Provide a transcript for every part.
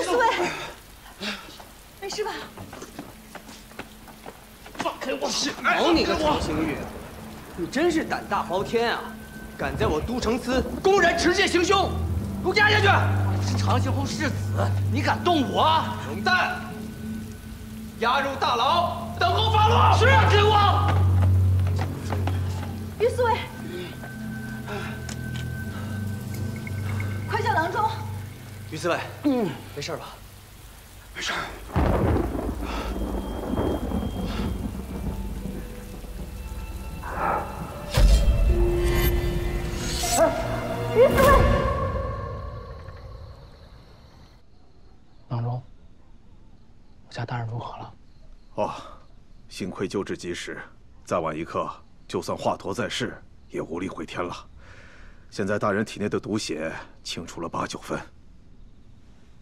四卫，没事吧？放开我！好你个唐星玉，你真是胆大包天啊！敢在我都城司公然持剑行凶，给我押下去！我是长信侯世子，你敢动我？混蛋！押入大牢，等候发落。是啊，天王。于四卫，快叫郎中。于四卫，没事吧？没事。于四卫，郎中，我家大人如何了？哦，幸亏救治及时，再晚一刻，就算华佗在世，也无力回天了。现在大人体内的毒血清除了8、9分。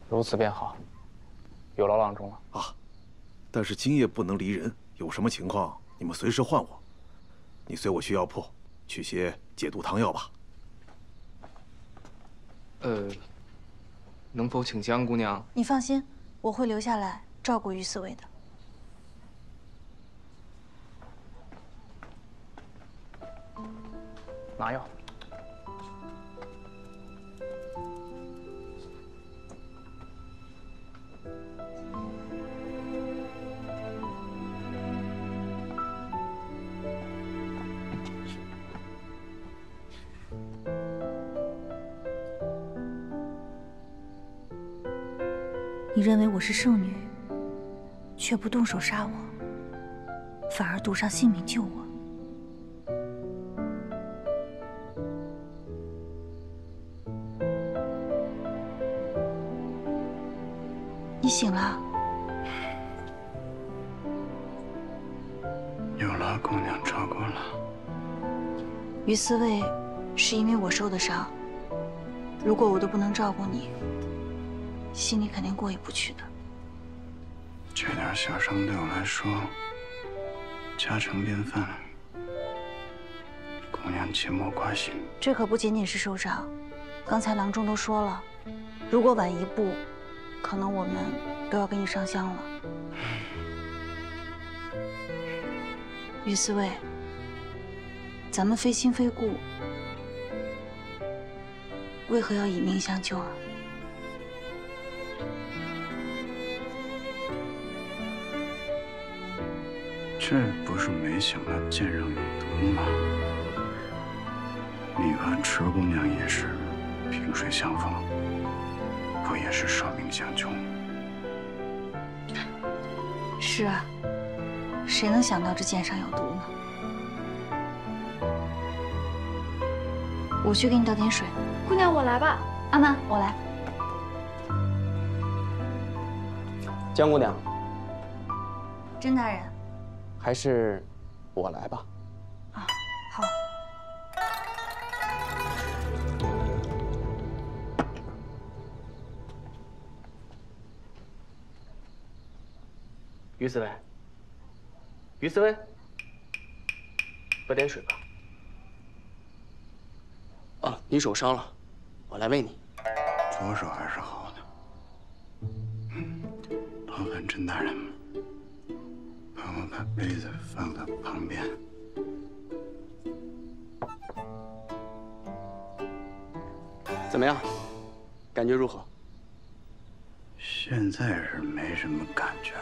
如此便好，有劳郎中了。啊，但是今夜不能离人，有什么情况你们随时唤我。你随我去药铺取些解毒汤药吧。能否请江姑娘？你放心，我会留下来照顾于四卫的。拿药。你认为我是圣女，却不动手杀我，反而赌上性命救我。你醒了？有劳姑娘照顾了。于四卫，是因为我受的伤。如果我都不能照顾你，心里肯定过意不去的。这点小伤对我来说家常便饭，姑娘切莫挂心。这可不仅仅是受伤，刚才郎中都说了，如果晚一步，可能我们都要给你上香了。于四卫，咱们非亲非故，为何要以命相救啊？这不是没想到剑上有毒吗？你和池姑娘也是萍水相逢，不也是舍命相救吗？是啊，谁能想到这剑上有毒呢？我去给你倒点水。姑娘，我来吧。阿曼，我来。江姑娘，甄大人。还是我来吧。啊，好。于四卫，于四卫，喝点水吧。啊，你手伤了，我来喂你。左手还是好的。劳烦甄大人。帮我把杯子放到旁边。怎么样？感觉如何？现在是没什么感觉了。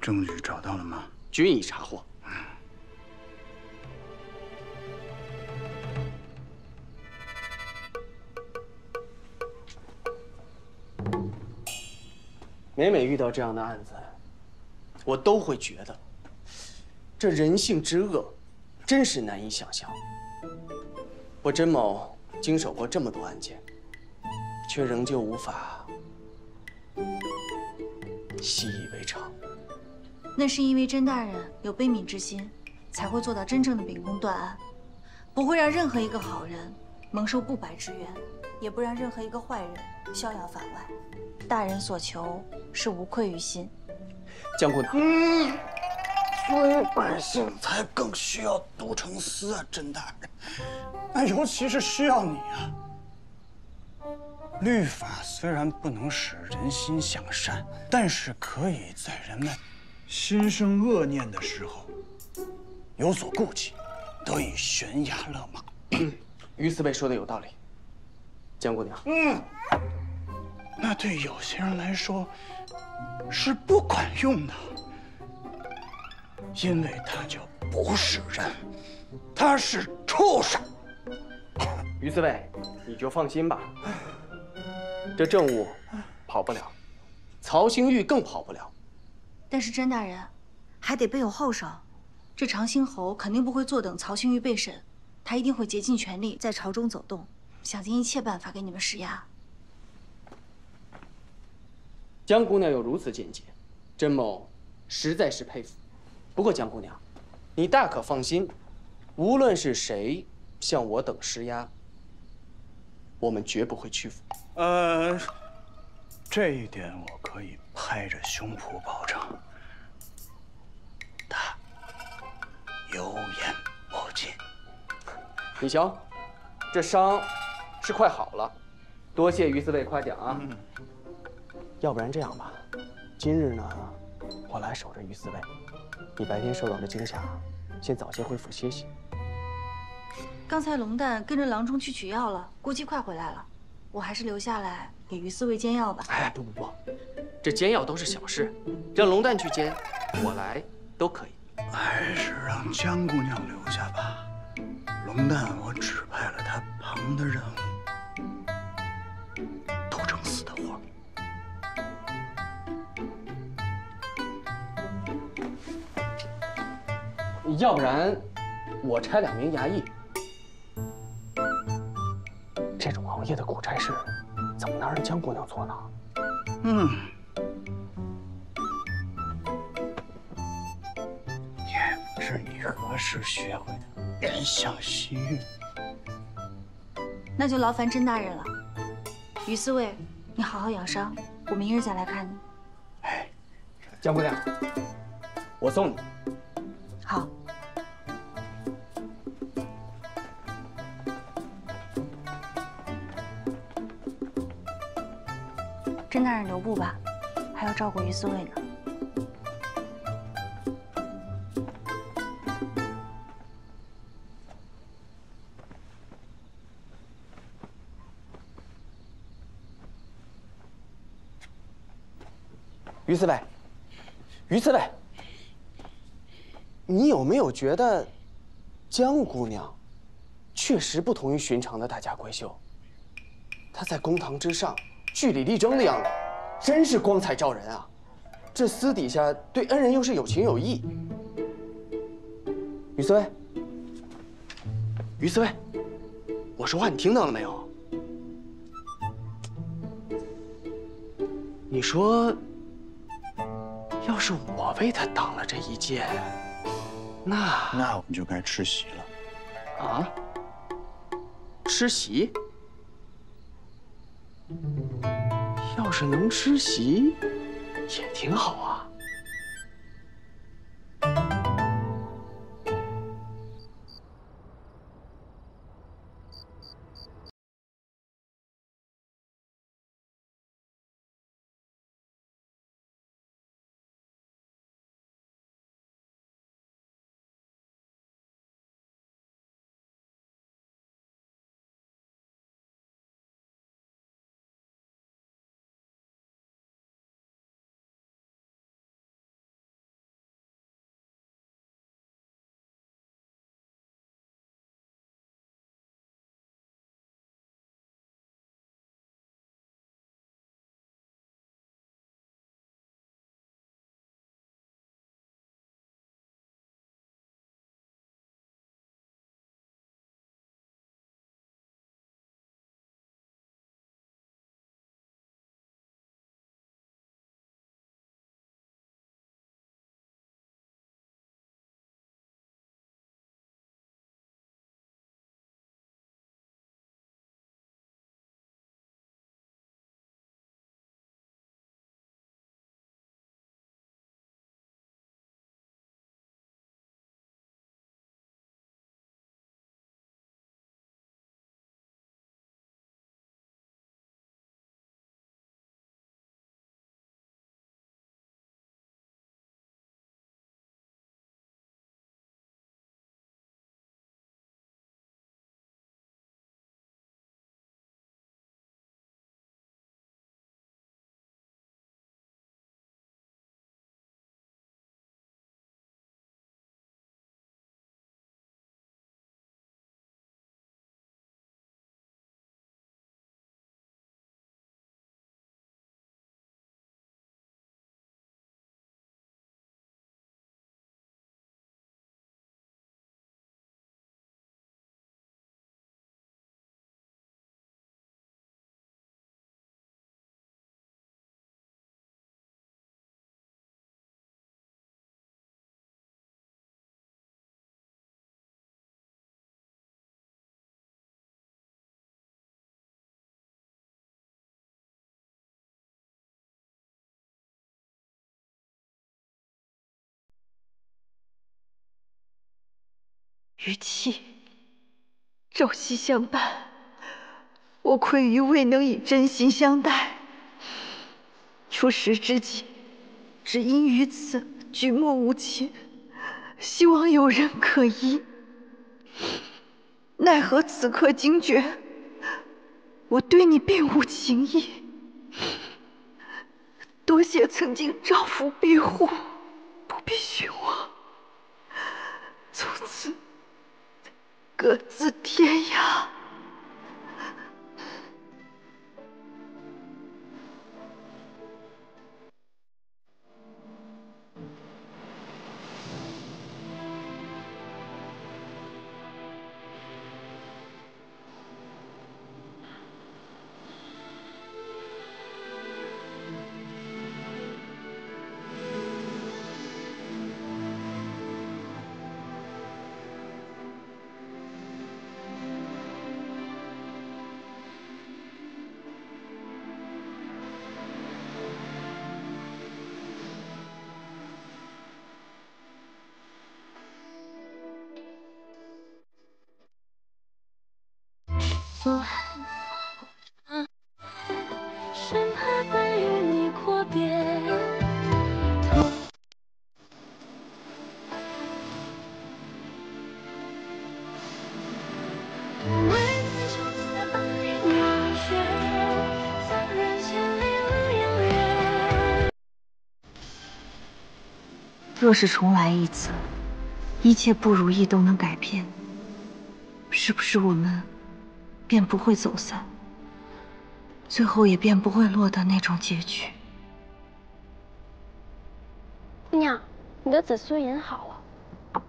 证据找到了吗？均已查获。每每遇到这样的案子，我都会觉得，这人性之恶，真是难以想象。我甄某经手过这么多案件，却仍旧无法习以为常。那是因为甄大人有悲悯之心，才会做到真正的秉公断案，不会让任何一个好人蒙受不白之冤，也不让任何一个坏人逍遥法外。大人所求是无愧于心。江姑娘，所以百姓才更需要都城司啊，甄大人，尤其是需要你啊。律法虽然不能使人心向善，但是可以在人们心生恶念的时候有所顾忌，得以悬崖勒马。于四位说的有道理，江姑娘。那对有些人来说是不管用的，因为他就不是人，他是畜生。于四位，你就放心吧，这政务跑不了，曹兴玉更跑不了。但是甄大人，还得备有后手。这长兴侯肯定不会坐等曹兴玉被审，他一定会竭尽全力在朝中走动，想尽一切办法给你们施压。江姑娘有如此见解，甄某实在是佩服。不过江姑娘，你大可放心，无论是谁向我等施压，我们绝不会屈服。这一点我可以拍着胸脯保证，他有眼不进。你瞧，这伤是快好了，多谢于四位夸奖啊。要不然这样吧，今日呢，我来守着于四位，你白天受到的惊吓，先早些恢复歇息。刚才龙蛋跟着郎中去取药了，估计快回来了。我还是留下来给于四位煎药吧。哎，不，这煎药都是小事，让龙蛋去煎，我来都可以。还是让江姑娘留下吧。龙蛋，我指派了他旁的任务，都成死的活。要不然，我差2名衙役。这种熬夜的苦差事，怎么能让江姑娘做呢？也不知你何时学会的怜香惜玉。那就劳烦甄大人了。于四位，你好好养伤，我明日再来看你。哎，江姑娘，我送你。好。甄大人留步吧，还要照顾于四位呢。于四位，于四位，你有没有觉得江姑娘确实不同于寻常的大家闺秀？她在公堂之上据理力争的样子，真是光彩照人啊！这私底下对恩人又是有情有义。于四位，于四位，我说话你听到了没有？你说，要是我为他挡了这一剑，那我们就该吃席了。啊？吃席？要是能吃席，也挺好啊。与妻朝夕相伴，我愧于未能以真心相待。初识之际，只因于此举目无亲，希望有人可依。奈何此刻惊觉，我对你并无情意。多谢曾经照拂庇护，不必寻我。从此各自天涯。生怕会与你阔别。为你从此把人远却，纵然千里路遥远。若是重来一次，一切不如意都能改变，是不是我们便不会走散，最后也便不会落得那种结局？姑娘，你的紫苏饮好了。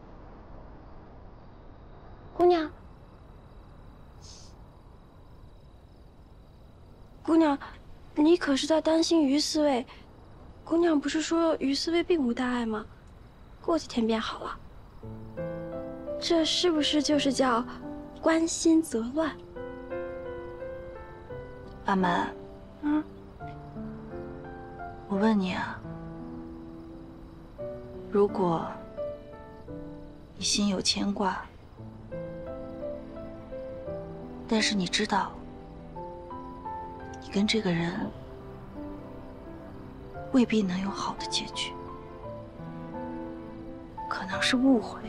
姑娘，姑娘，你可是在担心于思卫？姑娘不是说于思卫并无大碍吗？过几天便好了。这是不是就是叫关心则乱？阿满，我问你啊，如果你心有牵挂，但是你知道，你跟这个人未必能有好的结局，可能是误会，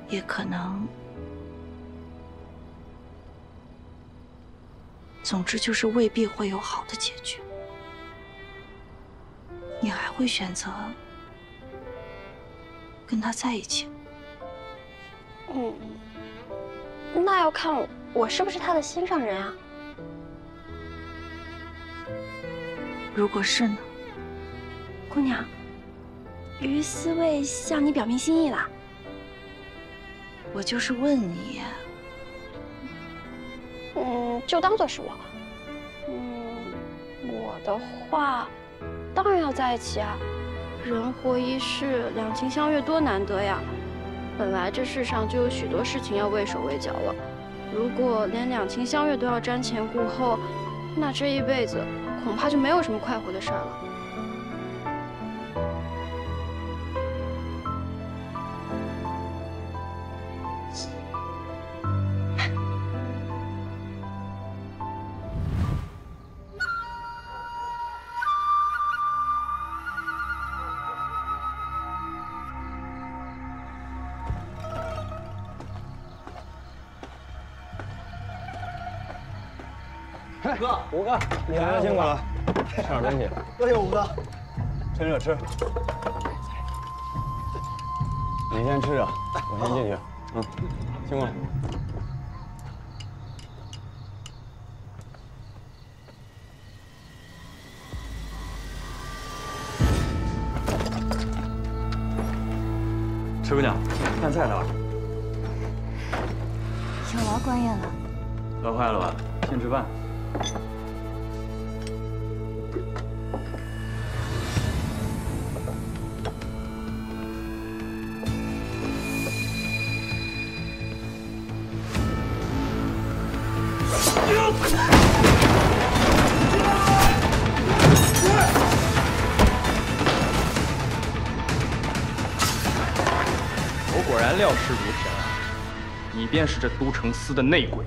也可能，总之就是未必会有好的结局。你还会选择跟他在一起？那要看我是不是他的心上人啊。如果是呢？姑娘，于思卫向你表明心意啦。我就是问你。就当做是我。我的话，当然要在一起啊！人活一世，两情相悦多难得呀！本来这世上就有许多事情要畏手畏脚了，如果连两情相悦都要瞻前顾后，那这一辈子恐怕就没有什么快活的事儿了。哥，五哥，你来了，辛苦了，吃点东西。多谢五哥，趁热吃。你先吃着，我先进去。辛苦了。池姑娘，饭菜呢？小劳关宴了。饿坏了吧？先吃饭。果然然料是如田啊，你便是这都城司的内鬼。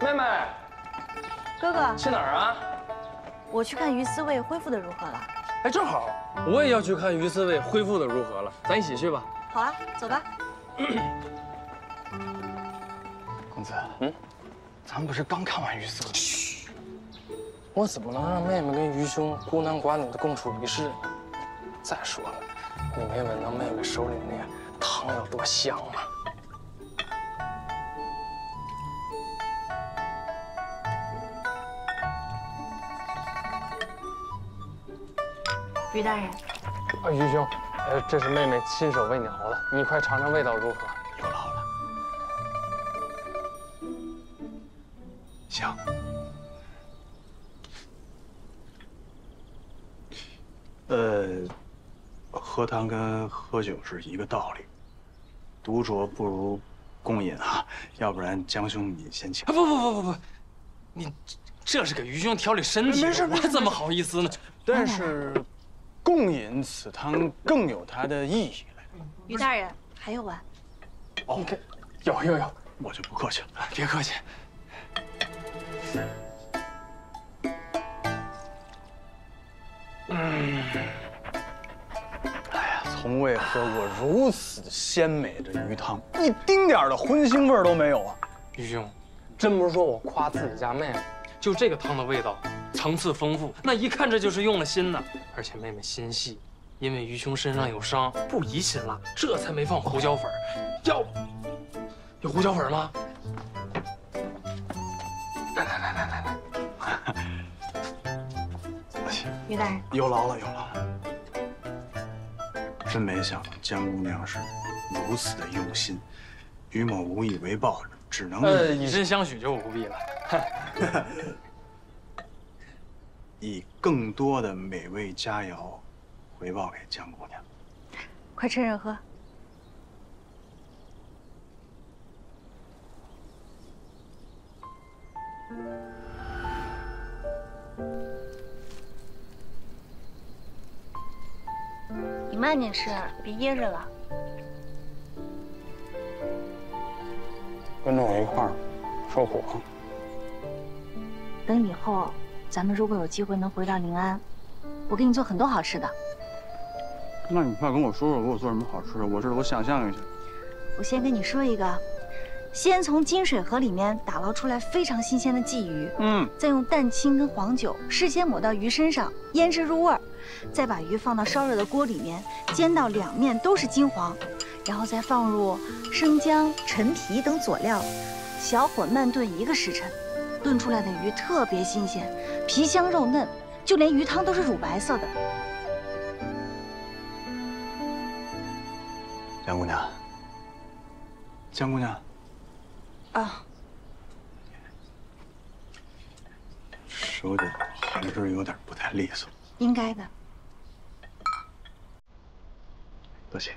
妹妹，哥哥去哪儿啊？我去看于思卫恢复的如何了。哎，正好，我也要去看于思卫恢复的如何了，咱一起去吧。好啊，走吧。公子，咱们不是刚看完于思卫？嘘，我怎么能让妹妹跟于兄孤男寡女的共处一室呢？再说了，你没闻到妹妹手里那汤有多香吗？于大人，啊，于兄，这是妹妹亲手为你熬的，你快尝尝味道如何？有了好了，香。喝汤跟喝酒是一个道理，独酌不如共饮啊，要不然江兄你先请。不，你这是给于兄调理身体，我怎么好意思呢？但是。共饮此汤更有它的意义了。于大人，还有碗。哦，有，我就不客气了。别客气。哎呀，从未喝过如此鲜美的鱼汤，一丁点的荤腥味都没有啊！于兄，真不是说我夸自己家妹妹，就这个汤的味道。层次丰富，那一看这就是用了心的。而且妹妹心细，因为于兄身上有伤，不宜辛辣，这才没放胡椒粉。有胡椒粉吗？来。于大人，有劳了。真没想到江姑娘是如此的用心，于某无以为报，只能以身相许就不必了。以更多的美味佳肴回报给江姑娘。快趁热喝。你慢点吃，别噎着了。跟着我一块儿收火。等以后。咱们如果有机会能回到临安，我给你做很多好吃的。那你快跟我说说，给我做什么好吃的？我这我想象一下。我先跟你说一个，先从金水河里面打捞出来非常新鲜的鲫鱼，再用蛋清跟黄酒事先抹到鱼身上，腌制入味儿，再把鱼放到烧热的锅里面煎到两面都是金黄，然后再放入生姜、陈皮等佐料，小火慢炖1个时辰，炖出来的鱼特别新鲜。皮香肉嫩，就连鱼汤都是乳白色的。江姑娘，啊，手脚还是有点不太利索。应该的。多谢。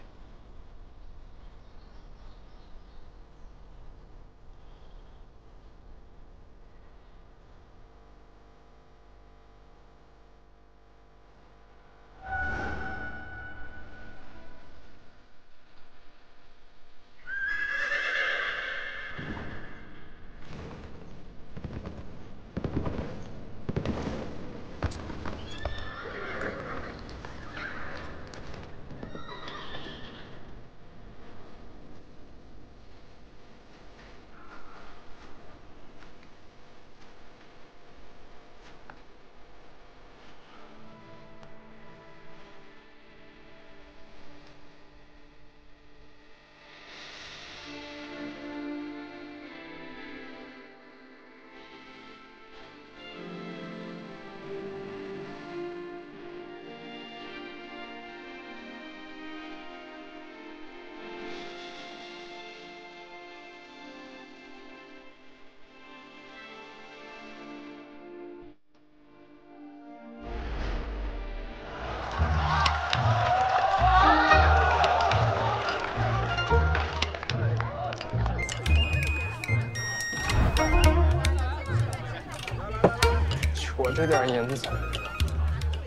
我这点银子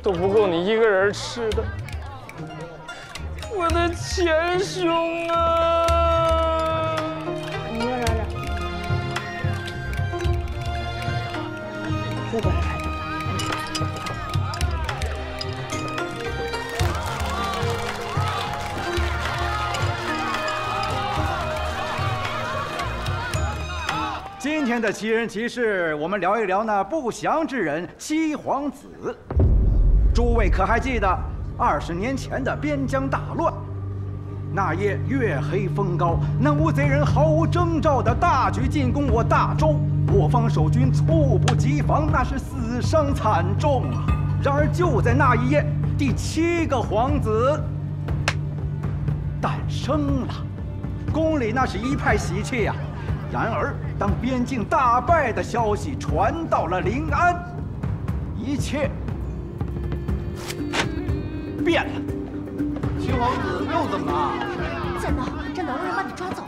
都不够你一个人吃的，我的钱兄啊！你要聊聊，不管还着。今天的奇人奇事，我们聊一聊那不祥之人七皇子。诸位可还记得20年前的边疆大乱？那夜月黑风高，那乌贼人毫无征兆的大举进攻我大周，我方守军猝不及防，那是死伤惨重啊！然而就在那一夜，第7个皇子诞生了，宫里那是一派喜气呀。然而，当边境大败的消息传到了临安，一切变了。七皇子又怎么了？再闹，这哪路人把你抓走？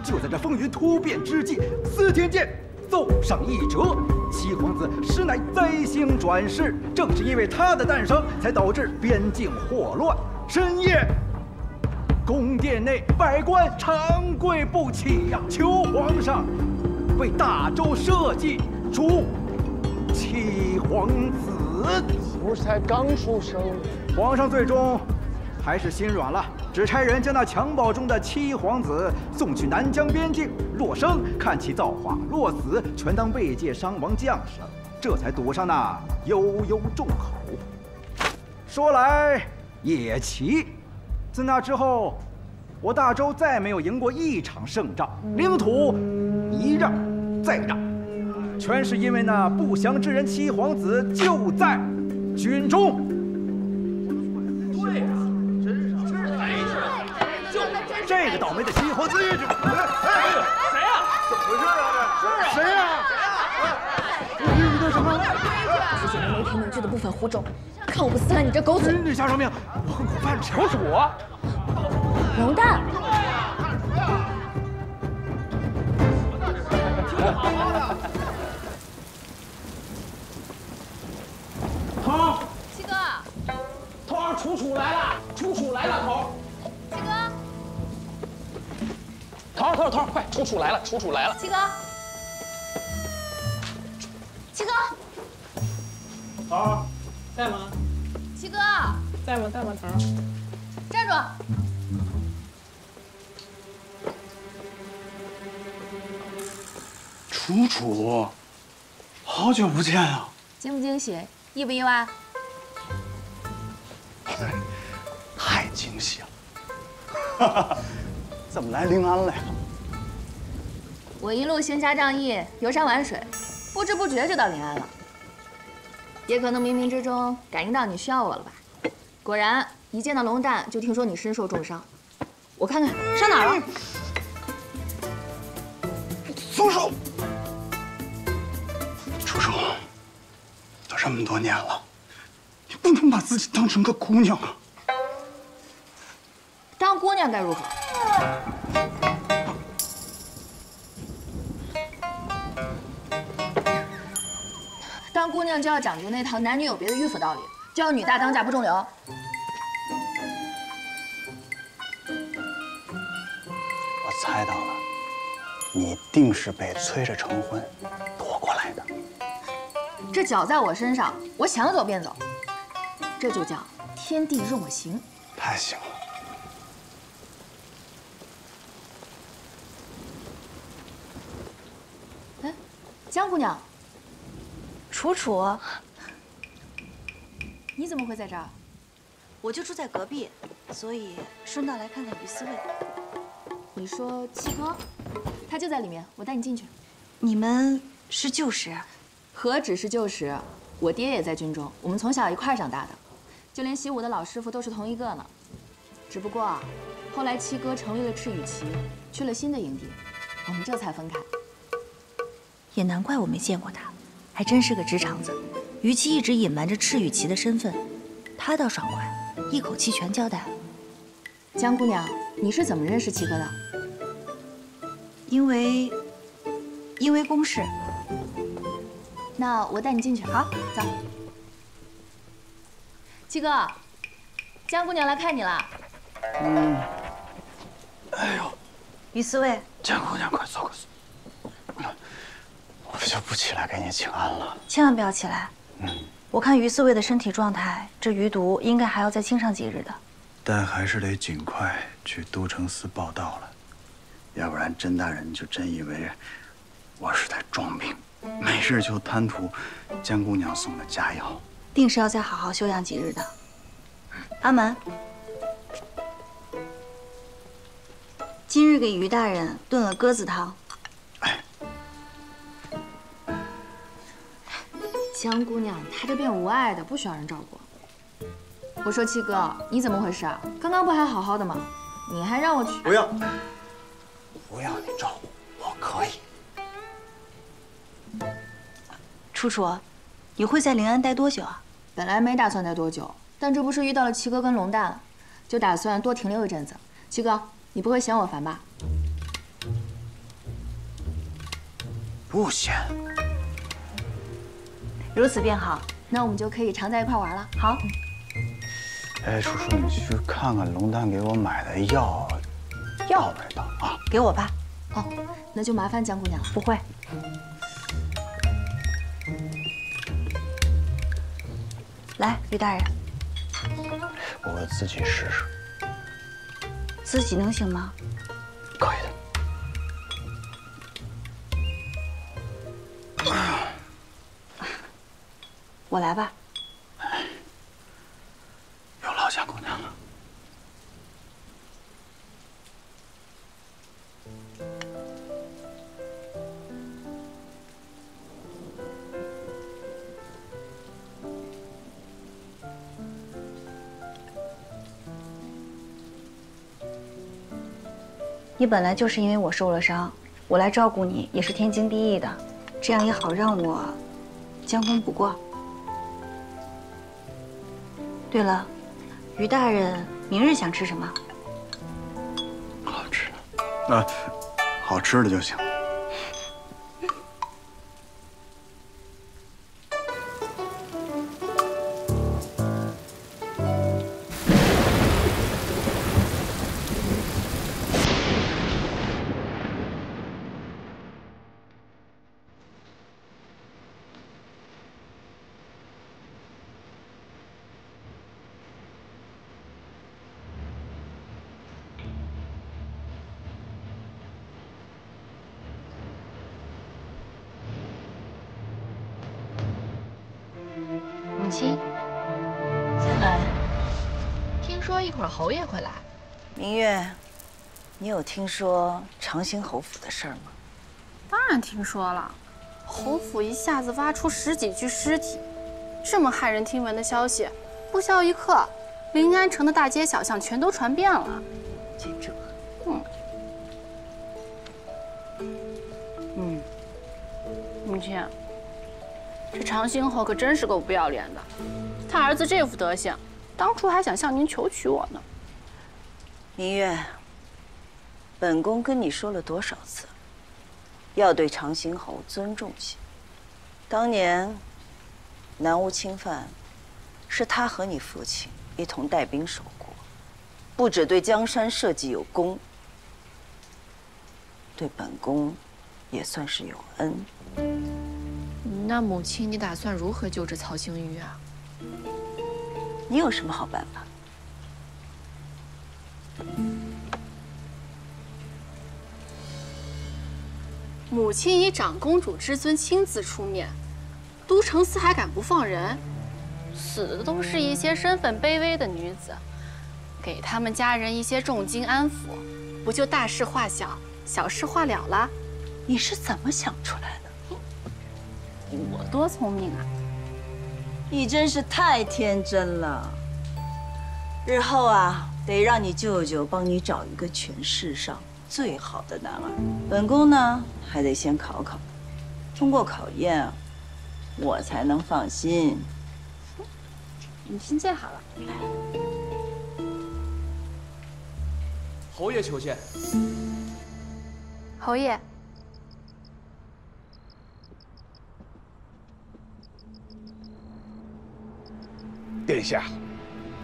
就在这风云突变之际，司天监奏上一折，七皇子实乃灾星转世，正是因为他的诞生，才导致边境祸乱。深夜，宫殿内百官长跪不起呀，求皇上为大周社稷出七皇子。不是才刚出生吗？皇上最终还是心软了，只差人将那襁褓中的七皇子送去南疆边境。若生看其造化，若死全当慰藉伤亡将士，这才堵上那悠悠众口。说来也奇，自那之后，我大周再没有赢过一场胜仗，领土一让再让，全是因为那不祥之人七皇子就在军中。对呀，真是哎呀，这个倒霉的七皇子，谁呀？怎么回事啊？这谁呀？遇到什么？只写了梅瓶美剧的部分胡诌，看我不撕烂你这狗嘴！你下什么命？我恨苦犯了求主！龙蛋，头，七哥，头，楚来了，楚来了，头。七哥，头，快，楚来了，楚来了。七哥，七哥，头，在吗？七哥，在吗？头。站住！楚，好久不见啊！惊不惊喜？意不意外？太惊喜了！哈哈，怎么来临安来了？我一路行侠仗义，游山玩水，不知不觉就到临安了。也可能冥冥之中感应到你需要我了吧？果然，一见到龙蛋就听说你身受重伤。我看看伤哪儿了？松手！楚，都这么多年了，你不能把自己当成个姑娘啊！当姑娘该如何？当姑娘就要讲究那套男女有别的迂腐道理，就要女大当嫁不中留。我猜到了，你定是被催着成婚夺过来的。这脚在我身上，我想走便走，这就叫天地任我行。太行了。哎，江姑娘，楚，你怎么会在这儿？我就住在隔壁，所以顺道来看看于思卫。你说七哥，他就在里面，我带你进去。你们是旧识？何止是旧识，我爹也在军中，我们从小一块儿长大的，就连习武的老师傅都是同一个呢。只不过后来七哥成立了赤羽旗，去了新的营地，我们这才分开。也难怪我没见过他，还真是个直肠子。于七一直隐瞒着赤羽旗的身份，他倒爽快，一口气全交代了。江姑娘，你是怎么认识七哥的？因为公事。那我带你进去。好，走。七哥，江姑娘来看你了。哎呦，于四卫，江姑娘，快坐，快坐。我就不起来给你请安了。千万不要起来。我看于四卫的身体状态，这余毒应该还要再清上几日的。但还是得尽快去都城司报道了，要不然甄大人就真以为我是在装病，没事就贪图江姑娘送的佳肴。定是要再好好休养几日的。阿满，今日给于大人炖了鸽子汤。江姑娘她这病无碍的，不需要人照顾。我说七哥，你怎么回事啊？刚刚不还好好的吗？你还让我去？不要，不要你照顾，我可以。楚楚，你会在临安待多久啊？本来没打算待多久，但这不是遇到了七哥跟龙蛋，就打算多停留一阵子。七哥，你不会嫌我烦吧？不嫌。如此便好，那我们就可以常在一块玩了。好。哎，楚楚，你去看看龙丹给我买的药，药味道啊，给我吧。哦，那就麻烦江姑娘了。不会。来，于大人，我自己试试。自己能行吗？可以的。我来吧。有劳江姑娘了。你本来就是因为我受了伤，我来照顾你也是天经地义的，这样也好让我将功补过。对了，于大人明日想吃什么？好吃的，好吃的就行。母亲，哎，听说一会儿侯爷会来。明月，你有听说长兴侯府的事儿吗？当然听说了，侯府一下子挖出10几具尸体，这么骇人听闻的消息，不消一刻，临安城的大街小巷全都传遍了。母亲，这长兴侯可真是够不要脸的，他儿子这副德行，当初还想向您求娶我呢。明月，本宫跟你说了多少次，要对长兴侯尊重些。当年南吴侵犯，是他和你父亲一同带兵守国，不止对江山社稷有功，对本宫也算是有恩。那母亲，你打算如何救治曹兴玉啊？你有什么好办法？母亲以长公主之尊亲自出面，都城司还敢不放人？死的都是一些身份卑微的女子，给他们家人一些重金安抚，不就大事化小，小事化了了？你是怎么想出来的？我多聪明啊！你真是太天真了。日后啊，得让你舅舅帮你找一个全世上最好的男儿。本宫呢，还得先考考，通过考验，我才能放心。你心最好了。侯爷求见。侯爷。殿下，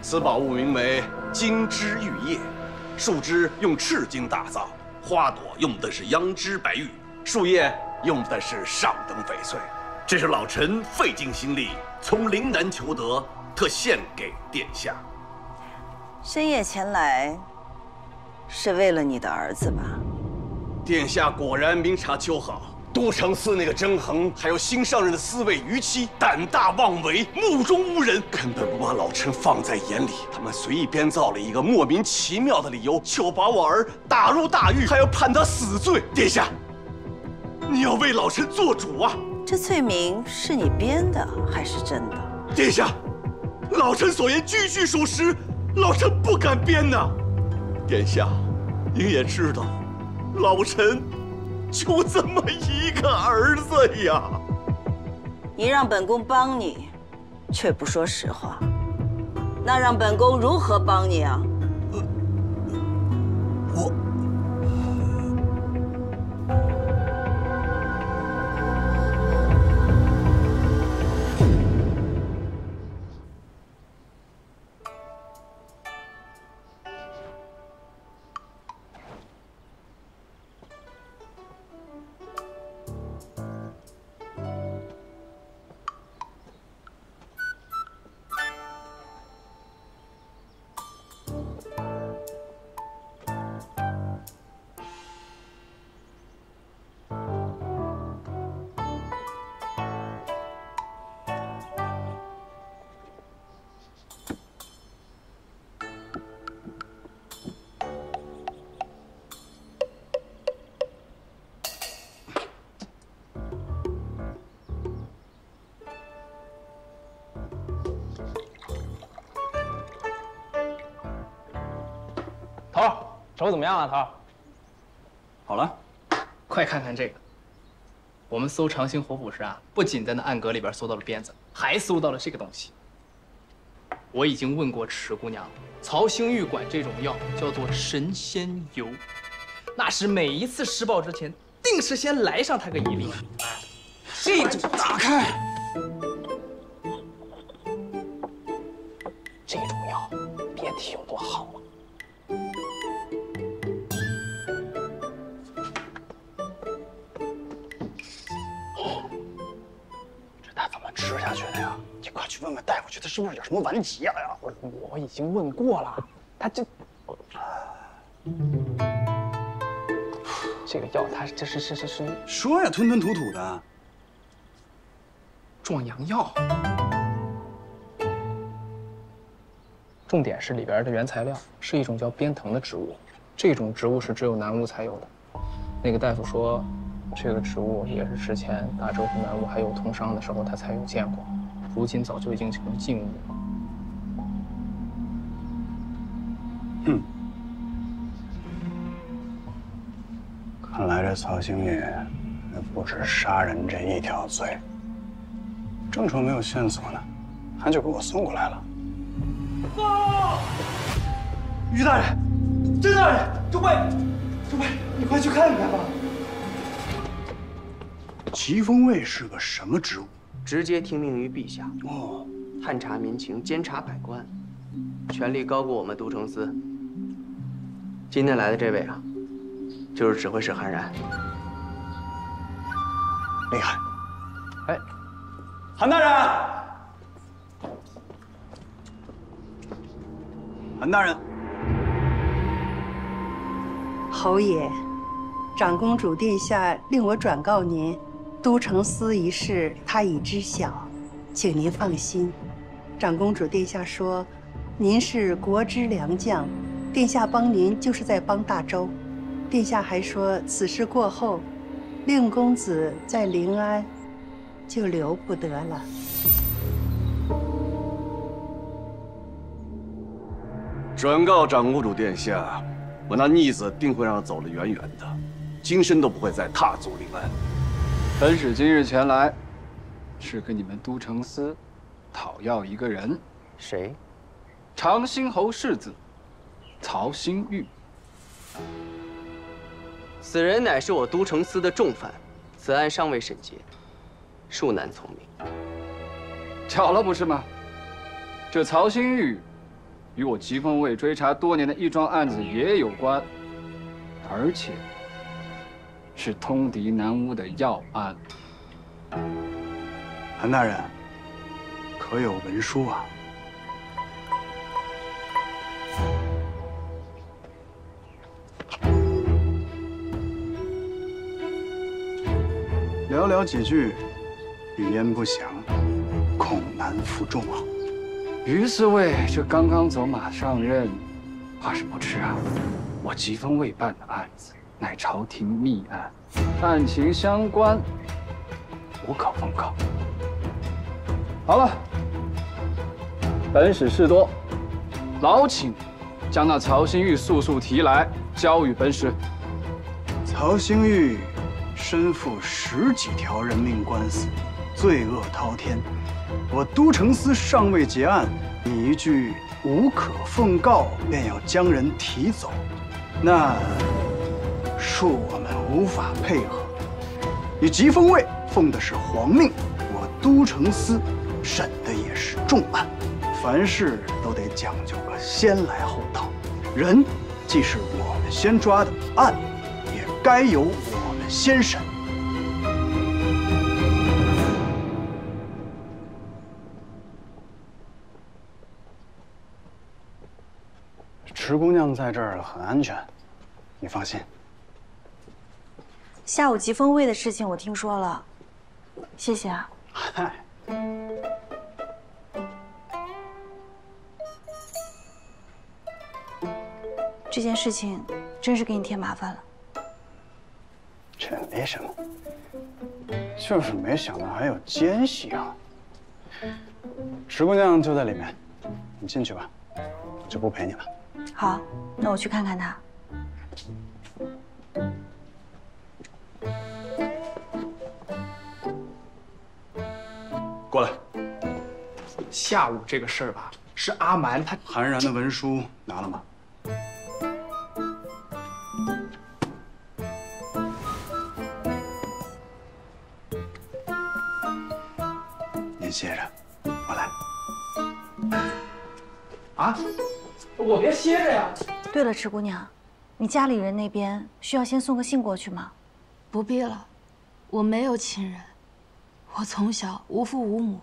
此宝物名为金枝玉叶，树枝用赤金打造，花朵用的是羊脂白玉，树叶用的是上等翡翠。这是老臣费尽心力从岭南求得，特献给殿下。深夜前来，是为了你的儿子吧？殿下果然明察秋毫。都城司那个甄衡，还有新上任的侍卫于七，胆大妄为，目中无人，根本不把老臣放在眼里。他们随意编造了一个莫名其妙的理由，就把我儿打入大狱，还要判他死罪。殿下，你要为老臣做主啊！这罪名是你编的还是真的？殿下，老臣所言句句属实，老臣不敢编呐。殿下，您也知道，老臣就这么一个儿子呀！你让本宫帮你，却不说实话，那让本宫如何帮你啊？我。头儿，手怎么样了？头儿，好了，快看看这个。我们搜长兴侯府时啊，不仅在那暗格里边搜到了鞭子，还搜到了这个东西。我已经问过池姑娘了，曹兴玉管这种药叫做神仙油，那是每一次施暴之前，定是先来上他个一粒。这种打开，这种药，别提有多好了。吃下去的呀！你快去问问大夫去，他是不是有什么顽疾呀？我已经问过了，他这个药，它这是说呀，吞吞吐吐的，壮阳药。重点是里边的原材料是一种叫边藤的植物，这种植物是只有南吴才有的。那个大夫说，这个植物也是之前大周和南吴还有通商的时候他才有见过，如今早就已经成禁物。看来这曹兴玉那不止杀人这一条罪，正说没有线索呢，他就给我送过来了。于大人，甄大人，周贝，你快去看看吧。疾风卫是个什么职务？直接听命于陛下。哦，探查民情，监察百官，权力高过我们都城司。今天来的这位啊，就是指挥使韩然。厉害！哎，韩大人，韩大人，侯爷，长公主殿下令我转告您。都城司一事，他已知晓，请您放心。长公主殿下说，您是国之良将，殿下帮您就是在帮大周。殿下还说，此事过后，令公子在临安就留不得了。转告长公主殿下，我那逆子定会让他走得远远的，今生都不会再踏足临安。本使今日前来，是跟你们都城司讨要一个人。谁？长兴侯世子曹兴玉。此人乃是我都城司的重犯，此案尚未审结，恕难从命。巧了，不是吗？这曹新玉与我疾风卫追查多年的一桩案子也有关，而且是通敌南巫的要案。韩大人，可有文书啊？寥寥几句，语焉不详，恐难服众啊。于四卫这刚刚走马上任，怕是不知啊，我疾风卫办的案子乃朝廷密案，案情相关，无可奉告。好了，本使事多，劳请将那曹新玉速速提来，交与本使。曹兴玉身负10几条人命官司，罪恶滔天。我都城司尚未结案，你一句无可奉告，便要将人提走，那恕我们无法配合。你疾风卫奉的是皇命，我都城司审的也是重案，凡事都得讲究个先来后到。人既是我们先抓的，案也该由我们先审。池姑娘在这儿很安全，你放心。下午疾风卫的事情我听说了，谢谢啊。嗨，这件事情真是给你添麻烦了。这没什么，就是没想到还有奸细啊。池姑娘就在里面，你进去吧，我就不陪你了。好，那我去看看他。过来。下午这个事儿吧，是阿蛮他韩然的文书拿了吗？您歇着，我来。啊，我别歇着呀。对了，池姑娘，你家里人那边需要先送个信过去吗？不必了，我没有亲人，我从小无父无母，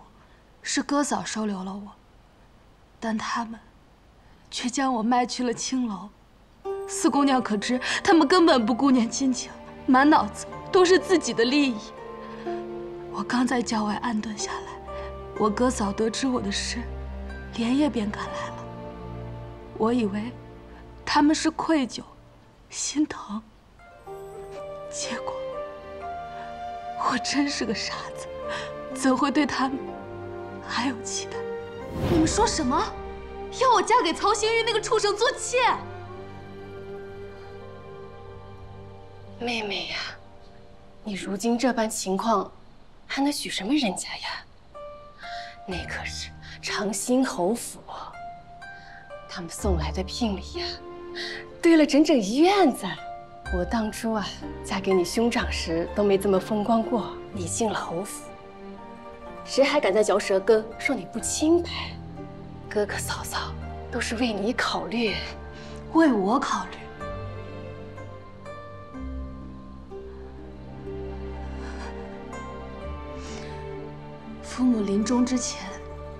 是哥嫂收留了我，但他们却将我卖去了青楼。四姑娘可知，他们根本不顾念亲情，满脑子都是自己的利益。我刚在郊外安顿下来，我哥嫂得知我的事，连夜便赶来了。我以为他们是愧疚、心疼，结果我真是个傻子，怎会对他们还有期待？你们说什么？要我嫁给曹新玉那个畜生做妾？妹妹呀，你如今这般情况，还能许什么人家呀？那可是长兴侯府，他们送来的聘礼呀，堆了整整1院子。我当初啊，嫁给你兄长时都没这么风光过。你进了侯府，谁还敢再嚼舌根，说你不清白？哥哥嫂嫂都是为你考虑，为我考虑。父母临终之前，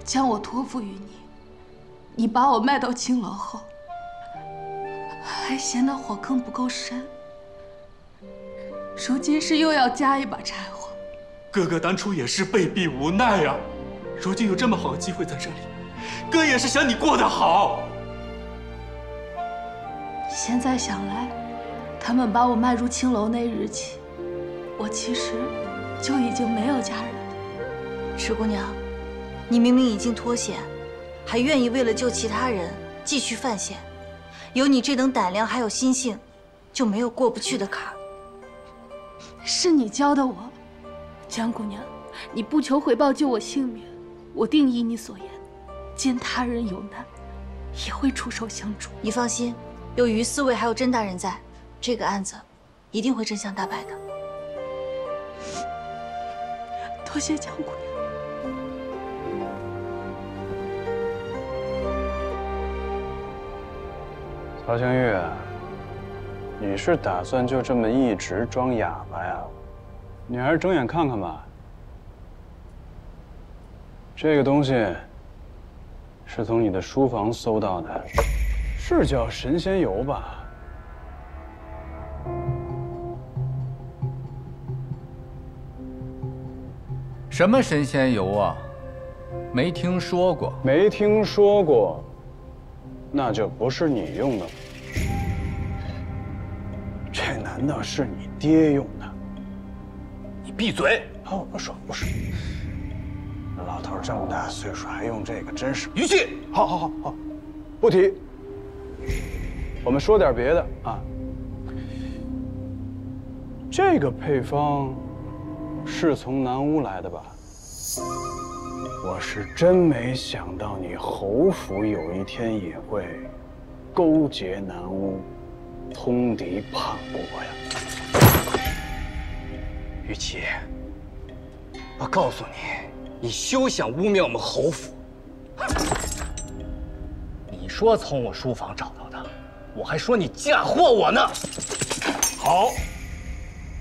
将我托付于你。你把我卖到青楼后，还嫌那火坑不够深，如今是又要加一把柴火。哥哥当初也是被逼无奈啊，如今有这么好的机会在这里，哥也是想你过得好。现在想来，他们把我卖入青楼那日起，我其实就已经没有家人了。池姑娘，你明明已经脱险，还愿意为了救其他人继续犯险，有你这等胆量还有心性，就没有过不去的坎儿。是你教的我，江姑娘，你不求回报救我性命，我定依你所言，见他人有难，也会出手相助。你放心，有于四卫还有甄大人在，这个案子一定会真相大白的。多谢江姑娘。曹星玉，你是打算就这么一直装哑巴呀？你还是睁眼看看吧。这个东西是从你的书房搜到的，是叫神仙油吧？什么神仙油啊？没听说过。没听说过，那就不是你用的了。这难道是你爹用的？你闭嘴！好，不说不说。老头这么大岁数还用这个，真是语气。好，不提。我们说点别的啊。这个配方是从南屋来的吧？我是真没想到你侯府有一天也会勾结南屋，通敌叛国呀！玉琪，我告诉你，你休想污蔑我们侯府。你说从我书房找到的，我还说你嫁祸我呢。好，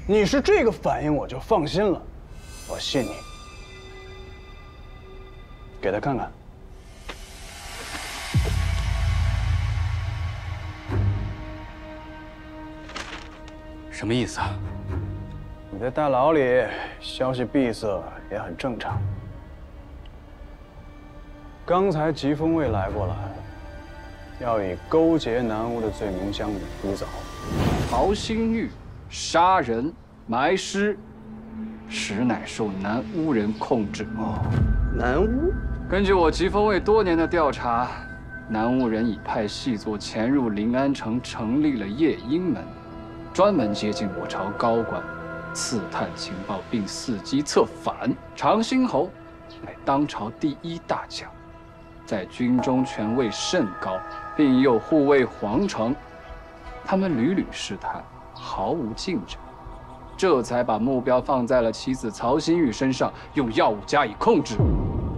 你是这个反应，我就放心了，我信你。给他看看。什么意思啊？你在大牢里，消息闭塞也很正常。刚才疾风卫来过了，要以勾结南屋的罪名将你逼走。曹星玉杀人埋尸，实乃受南屋人控制。哦，南屋。根据我疾风卫多年的调查，南屋人已派细作潜入临安城，成立了夜莺门，专门接近我朝高官，刺探情报，并伺机策反。长兴侯乃当朝第一大将，在军中权位甚高，并又护卫皇城。他们屡屡试探，毫无进展，这才把目标放在了其子曹新玉身上，用药物加以控制，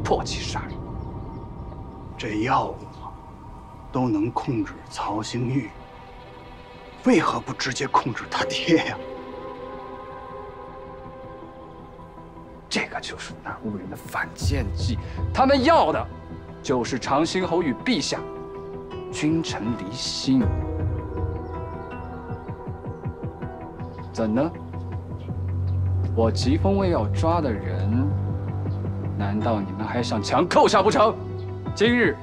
迫其杀人。这药物都能控制曹星玉，为何不直接控制他爹呀？这个就是南屋人的反间计，他们要的就是长兴侯与陛下君臣离心。怎呢？我疾风卫要抓的人，难道你们还想强扣下不成？今日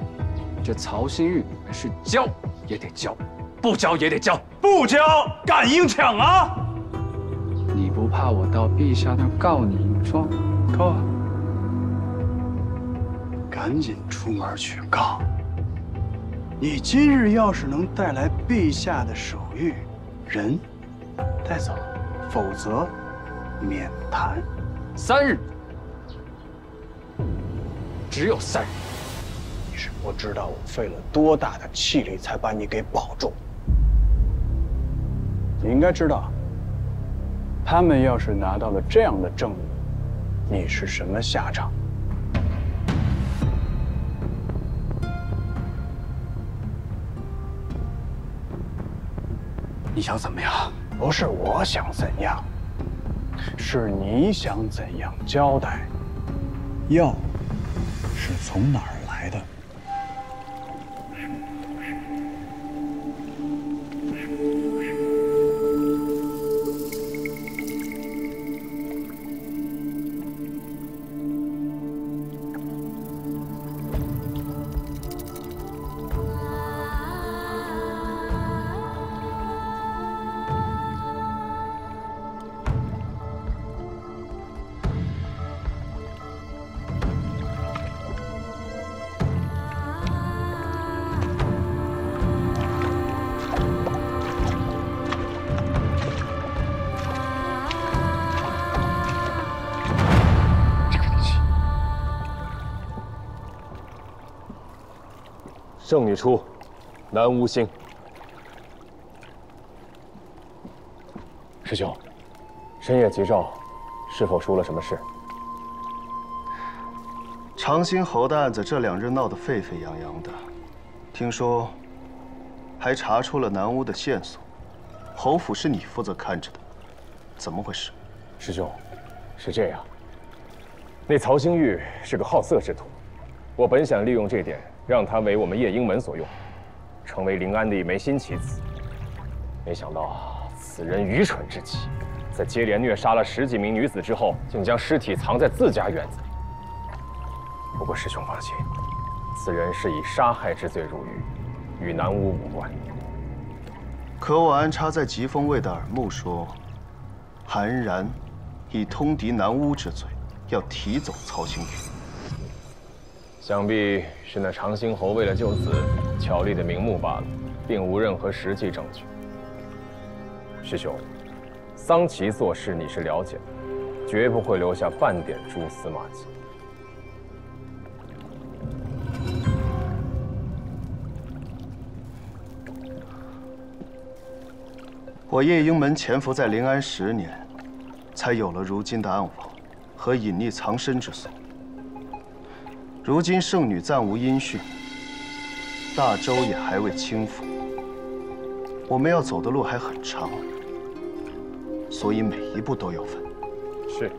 这曹新玉是交也得交，不交也得交，不交敢硬抢啊！你不怕我到陛下那儿告你一状？告啊！赶紧出门去告！你今日要是能带来陛下的手谕，人带走，否则免谈。3日，只有3日。你是不知道我费了多大的气力才把你给保住。你应该知道，他们要是拿到了这样的证据，你是什么下场？你想怎么样？不是我想怎样，是你想怎样交代。药是从哪儿来的？圣女出，南无星。师兄，深夜急召，是否出了什么事？长兴侯的案子这2日闹得沸沸扬扬的，听说还查出了南屋的线索。侯府是你负责看着的，怎么回事？师兄，是这样。那曹星玉是个好色之徒，我本想利用这点，让他为我们夜莺门所用，成为临安的一枚新棋子。没想到此人愚蠢至极，在接连虐杀了10几名女子之后，竟将尸体藏在自家院子里。不过师兄放心，此人是以杀害之罪入狱，与南屋无关。可我安插在疾风卫的耳目说，韩然以通敌南屋之罪，要提走曹星宇。想必是那长兴侯为了救子，巧立的名目罢了，并无任何实际证据。师兄，桑琪做事你是了解的，绝不会留下半点蛛丝马迹。我夜莺门潜伏在临安10年，才有了如今的暗网和隐匿藏身之所。如今圣女暂无音讯，大周也还未倾覆，我们要走的路还很长，所以每一步都要分。是。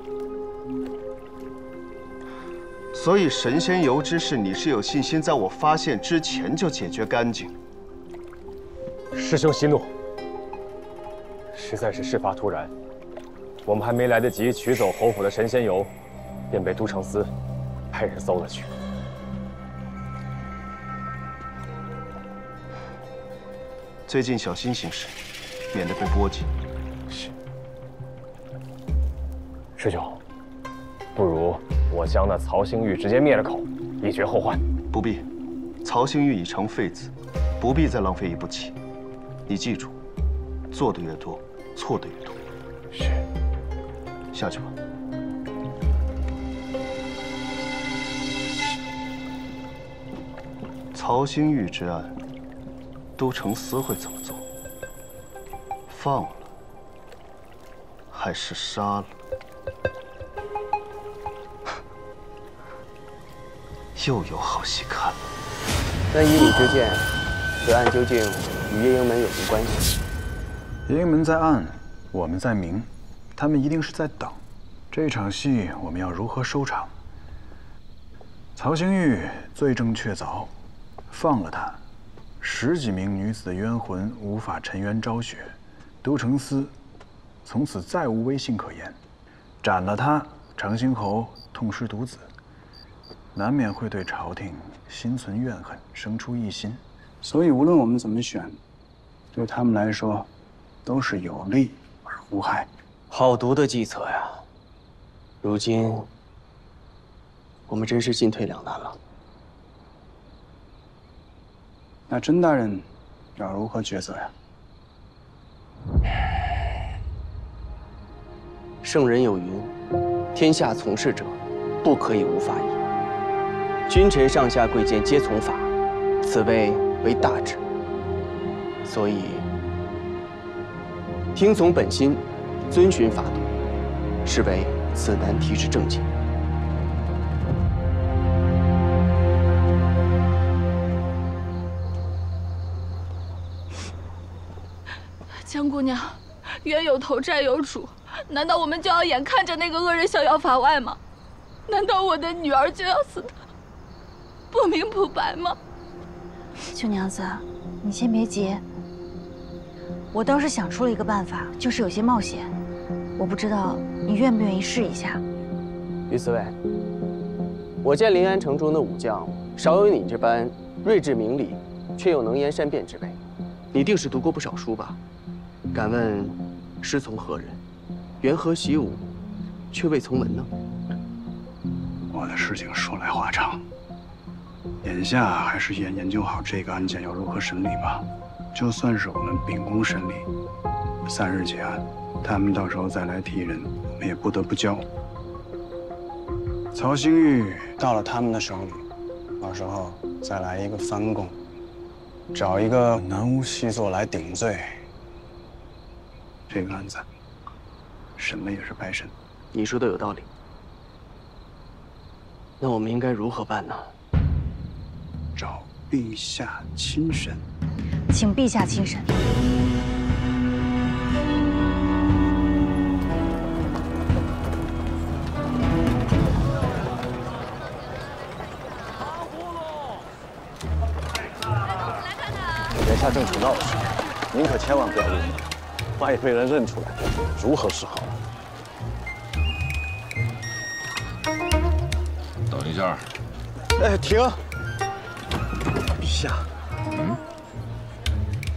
所以神仙游之事，你是有信心在我发现之前就解决干净？师兄息怒。实在是事发突然，我们还没来得及取走侯府的神仙油，便被都城司派人搜了去。最近小心行事，免得被波及。是。师兄，不如我将那曹星玉直接灭了口，以绝后患。不必，曹星玉已成废子，不必再浪费一步棋。你记住，做的越多，错的越多。是。下去吧。曹星玉之案，都城司会怎么做？放了，还是杀了？又有好戏看了。但依你之见，此案究竟与夜莺门有无关系？夜莺门在暗，我们在明，他们一定是在等。这场戏我们要如何收场？曹星玉罪证确凿，放了他，10几名女子的冤魂无法沉冤昭雪，都城司从此再无威信可言。斩了他，长兴侯痛失独子，难免会对朝廷心存怨恨，生出异心。所以无论我们怎么选，对他们来说都是有利而无害。好毒的计策呀！如今我们真是进退两难了。那甄大人要如何抉择呀？圣人有云：“天下从事者，不可以无法矣。”君臣上下贵贱皆从法，此谓为大治。所以，听从本心，遵循法度，是为此难题之正解。江姑娘，冤有头债有主，难道我们就要眼看着那个恶人逍遥法外吗？难道我的女儿就要死得不明不白吗？舅娘子，你先别急。我倒是想出了一个办法，就是有些冒险，我不知道你愿不愿意试一下。于四卫，我见临安城中的武将少有你这般睿智明理，却又能言善辩之辈。你定是读过不少书吧？敢问师从何人？缘何习武，却未从文呢？我的事情说来话长，眼下还是先研究好这个案件要如何审理吧。就算是我们秉公审理，3日结案，他们到时候再来提人，我们也不得不交。曹星玉到了他们的手里，到时候再来一个翻供，找一个南屋细作来顶罪，这个案子审了也是白审。你说的有道理。那我们应该如何办呢？找陛下亲审。请陛下亲审。眼下正处闹市，您可千万不要入内，万一被人认出来，如何是好？等一下。哎，停！陛下，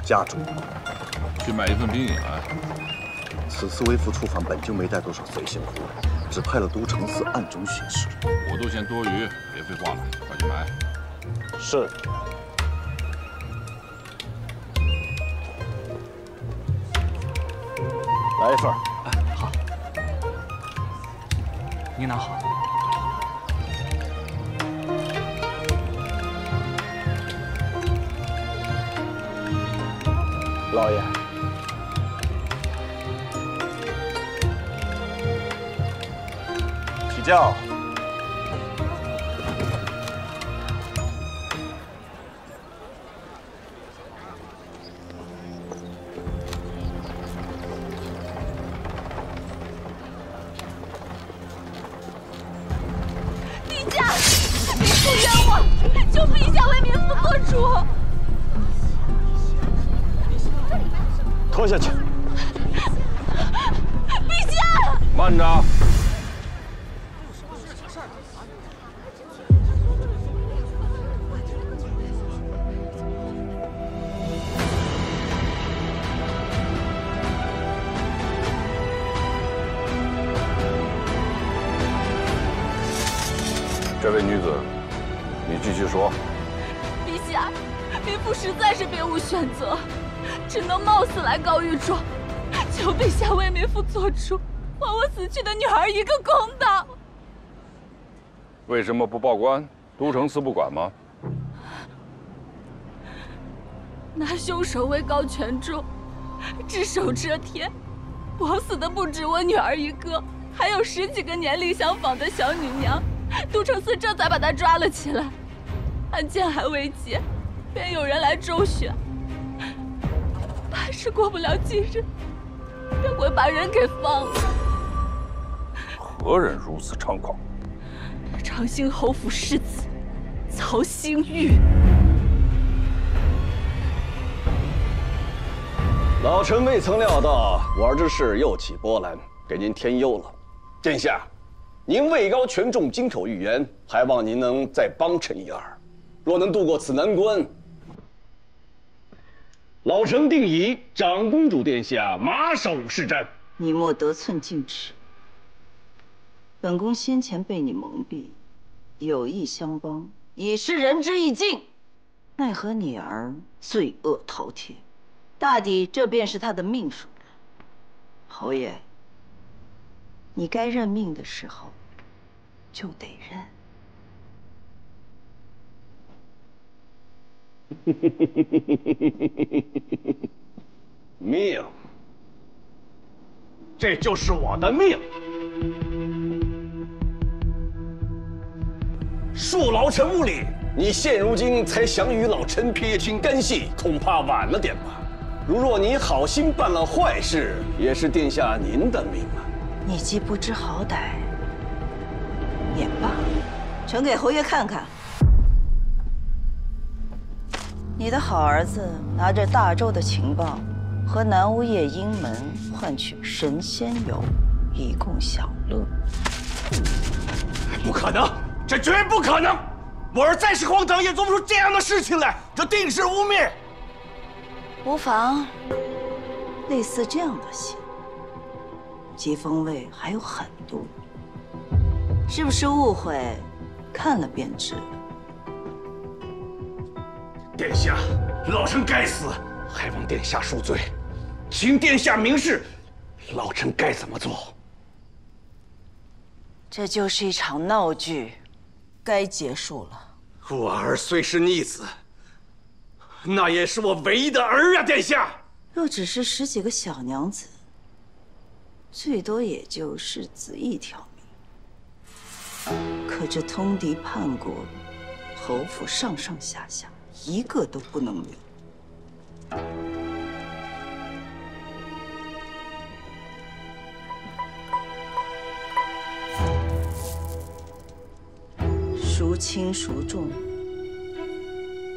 家主，去买一份兵役来。此次微服出访本就没带多少随行货，只派了都城司暗中巡视。我都嫌多余，别废话了，快去买。是。来一份。哎，好。您拿好。老爷，起轿。陛下，民妇冤枉，求陛下为民妇做主。拖下去！陛下，慢着！这位女子，你继续说。陛下，民妇实在是别无选择。只能冒死来告御状，求陛下为民妇做主，还我死去的女儿一个公道。为什么不报官？都城司不管吗？那凶手位高权重，只手遮天，枉死的不止我女儿一个，还有10几个年龄相仿的小女娘。都城司这才把她抓了起来，案件还未结，便有人来周旋。怕是过不了几日，便会把人给放了。何人如此猖狂？长兴侯府世子曹兴玉。老臣未曾料到我儿之事又起波澜，给您添忧了。殿下，您位高权重，金口玉言，还望您能再帮衬一二。若能渡过此难关，老臣定以长公主殿下马首是瞻。你莫得寸进尺。本宫先前被你蒙蔽，有意相帮，已是仁至义尽。奈何你儿罪恶滔天，大抵这便是他的命数。侯爷，你该认命的时候，就得认。命，这就是我的命。恕老臣无礼，你现如今才想与老臣撇清干系，恐怕晚了点吧。如若你好心办了坏事，也是殿下您的命啊。你既不知好歹，也罢，呈给侯爷看看。你的好儿子拿着大周的情报，和南巫夜鹰门换取神仙油，以供享乐。不可能，这绝不可能！我儿再是荒唐，也做不出这样的事情来，这定是污蔑。无妨，类似这样的戏，吉风卫还有很多。是不是误会？看了便知。殿下，老臣该死，还望殿下恕罪，请殿下明示，老臣该怎么做？这就是一场闹剧，该结束了。我儿虽是逆子，那也是我唯一的儿啊，殿下。若只是10几个小娘子，最多也就世子一条命。可这通敌叛国，侯府上上下下一个都不能留。孰轻孰重，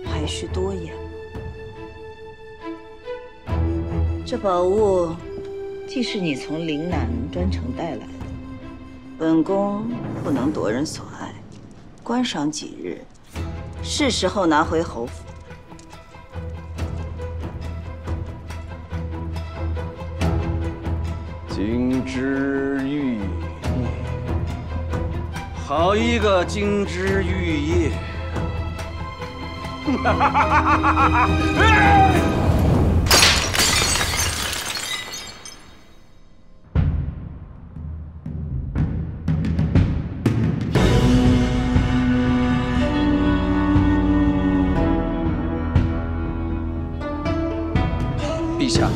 还需多言。这宝物既是你从岭南专程带来的，本宫不能夺人所爱，观赏几日，是时候拿回侯府。金枝玉叶，好一个金枝玉叶！陛下，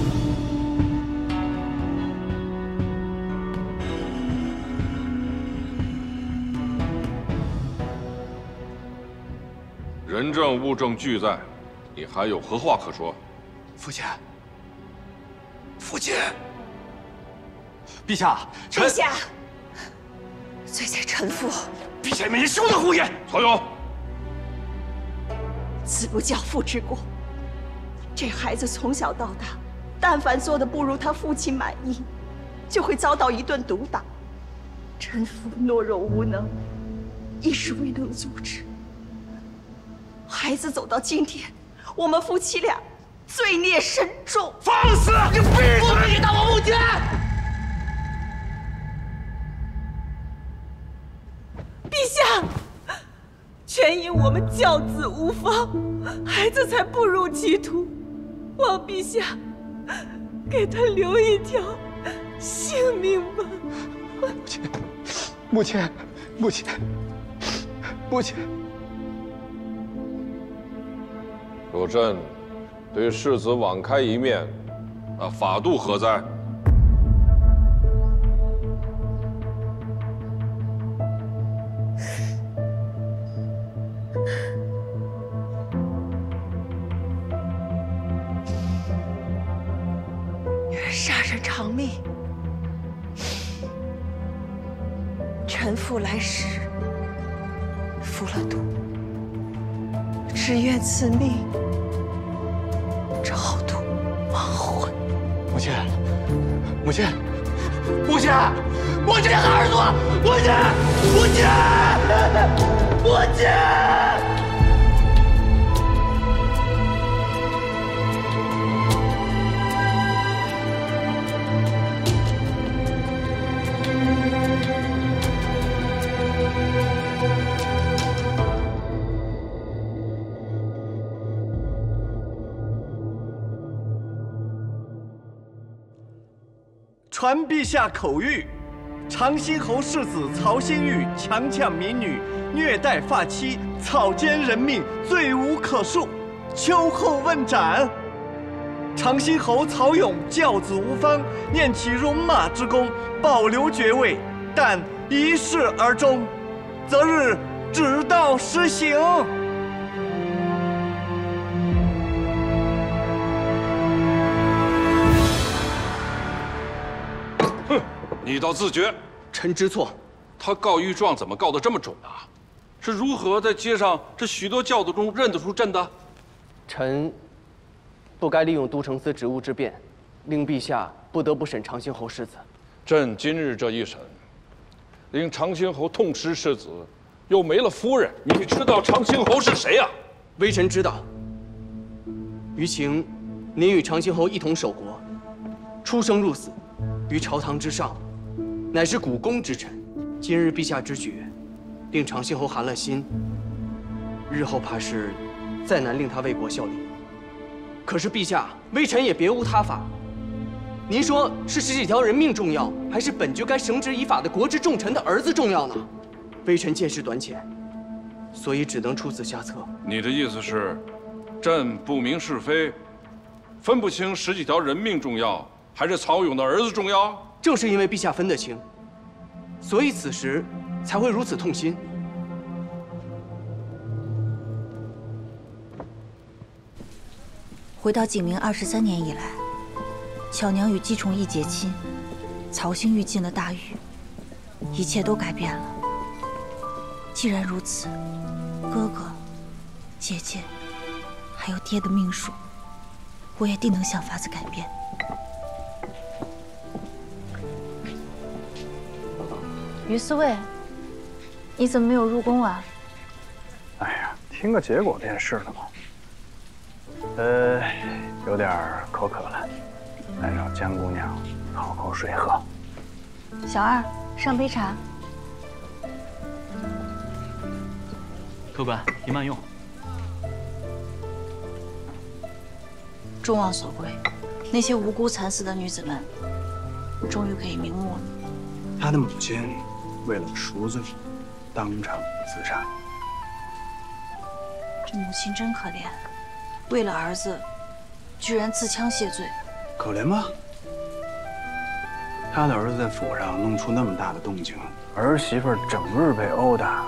人证物证俱在，你还有何话可说？父亲，父亲，陛下，陛下，罪在臣妇。陛下，没人休得胡言！曹勇，子不教，父之过。这孩子从小到大，但凡做的不如他父亲满意，就会遭到一顿毒打。臣妇懦弱无能，一时未能阻止。孩子走到今天，我们夫妻俩罪孽深重。放肆！你闭嘴！你打我母亲！陛下，全因我们教子无方，孩子才步入歧途。望陛下给他留一条性命吧。母亲，母亲，母亲。若朕对世子网开一面，那法度何在？杀人偿命，臣妇来时服了毒，只愿此命超度亡魂。母亲，母亲，母亲，母亲，儿子，母亲，母亲，母亲。传陛下口谕：长兴侯世子曹兴玉强抢民女，虐待发妻，草菅人命，罪无可恕，秋后问斩。长兴侯曹勇教子无方，念其戎马之功，保留爵位，但一试而终，择日指导施行。你倒自觉！臣知错。他告御状怎么告得这么准啊？是如何在街上这许多教徒中认得出朕的？臣不该利用都城司职务之便，令陛下不得不审长兴侯世子。朕今日这一审，令长兴侯痛失世子，又没了夫人。你知道长兴侯是谁呀？微臣知道。于情，您与长兴侯一同守国，出生入死，于朝堂之上。乃是股肱之臣，今日陛下之举，令长兴侯寒了心，日后怕是再难令他为国效力。可是陛下，微臣也别无他法。您说是十几条人命重要，还是本就该绳之以法的国之重臣的儿子重要呢？微臣见识短浅，所以只能出此下策。你的意思是，朕不明是非，分不清十几条人命重要，还是曹勇的儿子重要？正是因为陛下分得清，所以此时才会如此痛心。回到景明23年以来，巧娘与姬崇义结亲，曹兴玉进了大狱，一切都改变了。既然如此，哥哥、姐姐，还有爹的命数，我也定能想法子改变。于四卫，你怎么没有入宫啊？哎呀，听个结果便是了嘛。有点口渴了，来找江姑娘讨口水喝。小二，上杯茶。客官，您慢用。众望所归，那些无辜惨死的女子们，终于可以瞑目了。她的母亲为了赎罪，当场自杀。这母亲真可怜，为了儿子，居然自枪谢罪。可怜吗？他的儿子在府上弄出那么大的动静，儿媳妇整日被殴打，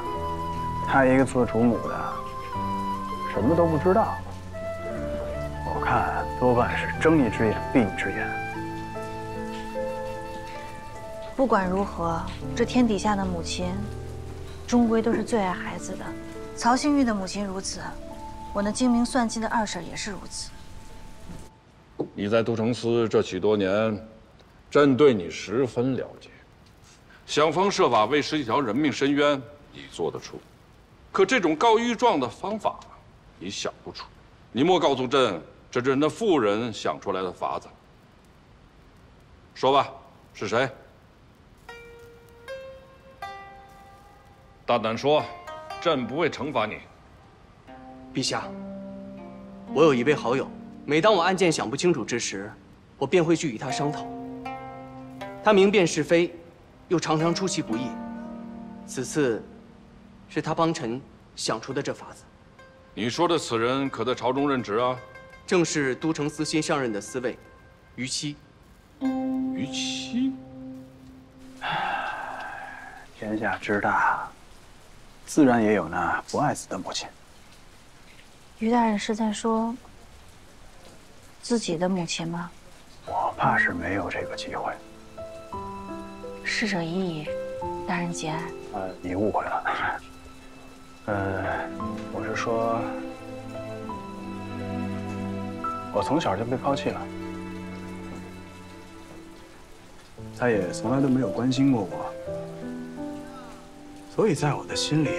他一个做主母的，什么都不知道。我看多半是睁一只眼闭一只眼。不管如何，这天底下的母亲，终归都是最爱孩子的。曹星玉的母亲如此，我那精明算计的二婶也是如此。你在都城司这许多年，朕对你十分了解，想方设法为10几条人命伸冤，你做得出。可这种告御状的方法，你想不出。你莫告诉朕，这是那妇人想出来的法子。说吧，是谁？大胆说，朕不会惩罚你。陛下，我有一位好友，每当我案件想不清楚之时，我便会去与他商讨。他明辨是非，又常常出其不意。此次，是他帮臣想出的这法子。你说的此人可在朝中任职啊？正是都城司新上任的司卫，于七。于七？天下之大，自然也有那不爱子的母亲。于大人是在说自己的母亲吗？我怕是没有这个机会。逝者已矣，大人节哀。你误会了。我是说，我从小就被抛弃了，他也从来都没有关心过我，所以在我的心里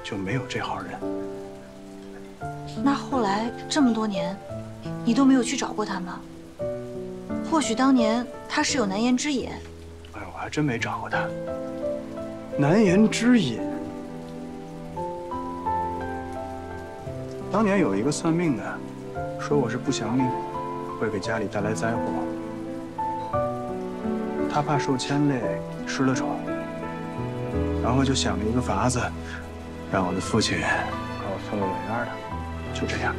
就没有这号人。那后来这么多年，你都没有去找过他吗？或许当年他是有难言之隐。哎，我还真没找过他。难言之隐。当年有一个算命的，说我是不祥命，会给家里带来灾祸。他怕受牵累，失了宠，然后就想了一个法子，让我的父亲把我送入美院的。就这样。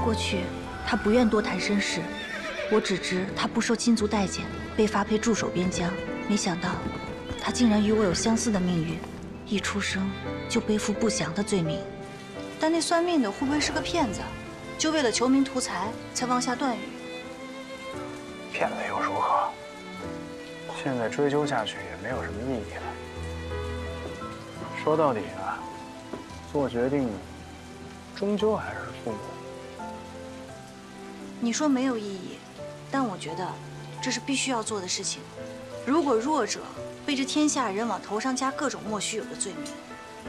过去他不愿多谈身世，我只知他不受亲族待见，被发配驻守边疆。没想到他竟然与我有相似的命运，一出生就背负不祥的罪名。但那算命的会不会是个骗子？就为了求名图财才妄下断语？骗子又如何？现在追究下去也没有什么意义了。说到底啊，做决定终究还是父母。你说没有意义，但我觉得这是必须要做的事情。如果弱者被这天下人往头上加各种莫须有的罪名，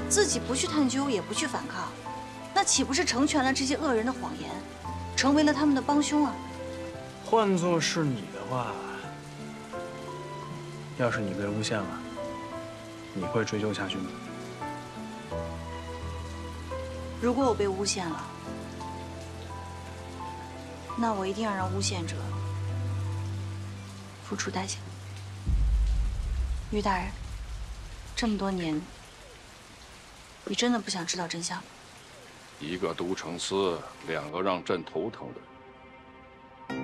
自己不去探究，也不去反抗，那岂不是成全了这些恶人的谎言，成为了他们的帮凶啊？换作是你的话，要是你被诬陷了，你会追究下去吗？如果我被诬陷了，那我一定要让诬陷者付出代价。于大人，这么多年，你真的不想知道真相吗？一个都城司，2个让朕头疼的人。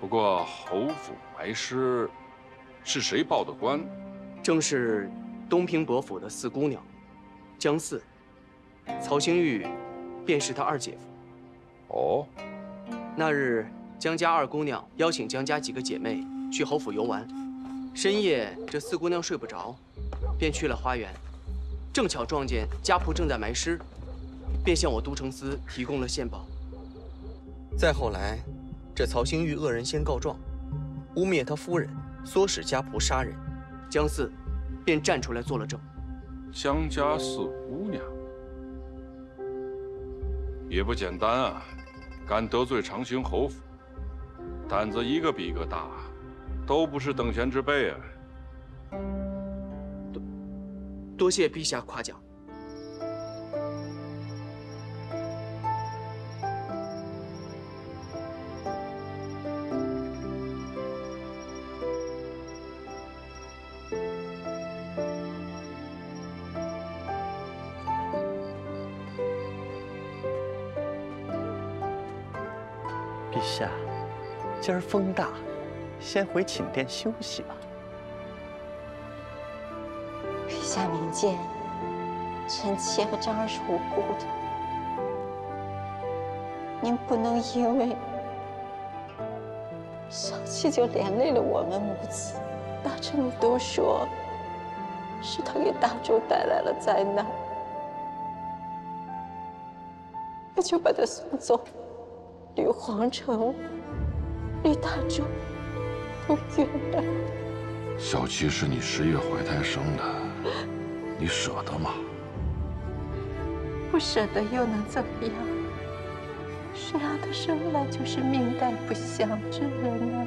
不过侯府埋尸，是谁报的官？正是东平伯府的四姑娘，江四、曹星玉，便是他二姐夫。哦，那日江家二姑娘邀请江家几个姐妹去侯府游玩，深夜，这四姑娘睡不着，便去了花园，正巧撞见家仆正在埋尸，便向我都城司提供了线报。再后来，这曹兴玉恶人先告状，污蔑他夫人唆使家仆杀人，姜四便站出来做了证。江家四姑娘也不简单啊，敢得罪长兴侯府，胆子一个比一个大，都不是等闲之辈啊。多谢陛下夸奖。陛下，今儿风大，先回寝殿休息吧。陛下明鉴，臣妾和张儿是无辜的，您不能因为少气就连累了我们母子。大臣们都说，是他给大周带来了灾难，我就把他送走。离皇城，离大周都远了。小七是你10月怀胎生的，你舍得吗？不舍得又能怎么样？谁让他生来就是命带不祥之人呢？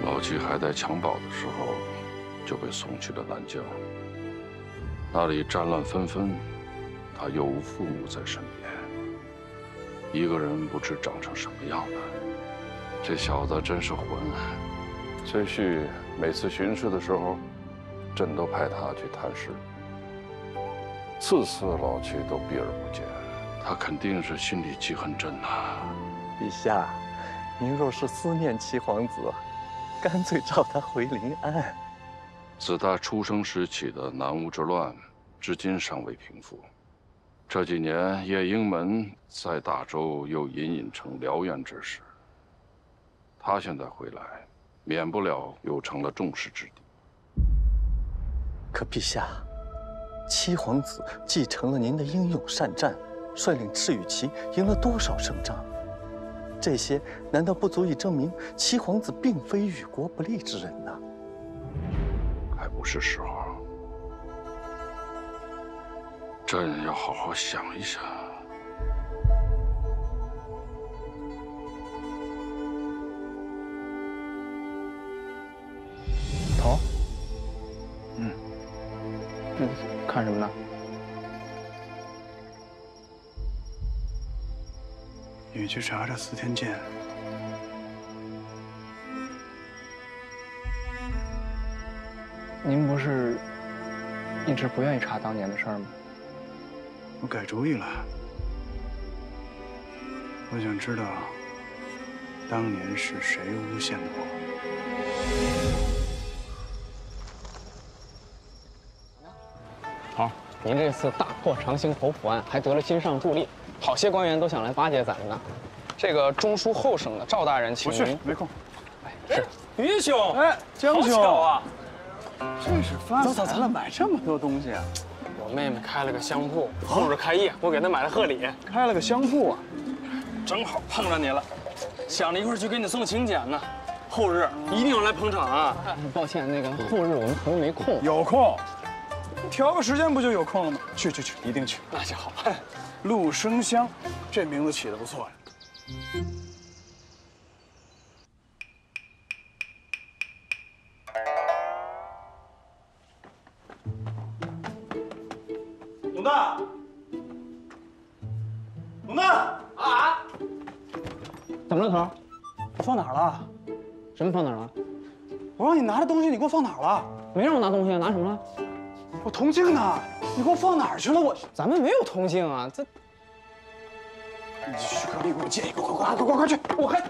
老七还在襁褓的时候就被送去了南疆，那里战乱纷纷。他又无父母在身边，一个人不知长成什么样的。这小子真是混。崔旭每次巡视的时候，朕都派他去探视，次次老七都避而不见，他肯定是心里记恨朕呐。陛下，您若是思念七皇子，干脆召他回临安。自他出生时起的南吴之乱，至今尚未平复。这几年，夜莺门在大周又隐隐成燎原之势。他现在回来，免不了又成了众矢之的。可陛下，七皇子继承了您的英勇善战，率领赤羽旗赢了多少胜仗？这些难道不足以证明七皇子并非与国不利之人呢？还不是时候。朕要好好想一想。头，看什么呢？你去查查司天监。您不是一直不愿意查当年的事儿吗？我改主意了。我想知道，当年是谁诬陷的我？头，您这次大破长兴侯府案，还得了新上助力，好些官员都想来巴结咱们呢。这个中书后省的赵大人请您。不去，没空。是于兄，哎，江兄，好巧啊！真是发财了，买这么多东西啊！我妹妹开了个香铺，后日开业，我给她买了贺礼。开了个香铺啊，正好碰上你了，想着一会儿去给你送请柬呢。后日一定要来捧场啊！抱歉，那个后日我们可能没空。有空，调个时间不就有空了吗？去，一定去。那就好。陆生香，这名字起得不错呀。董大，董大啊！怎么了，头？我放哪儿了？什么放哪儿了？我让你拿的东西，你给我放哪儿了？没让我拿东西，拿什么了？我铜镜呢？你给我放哪儿去了？我咱们没有铜镜啊，这。你去隔壁给我借一个，快去！我还。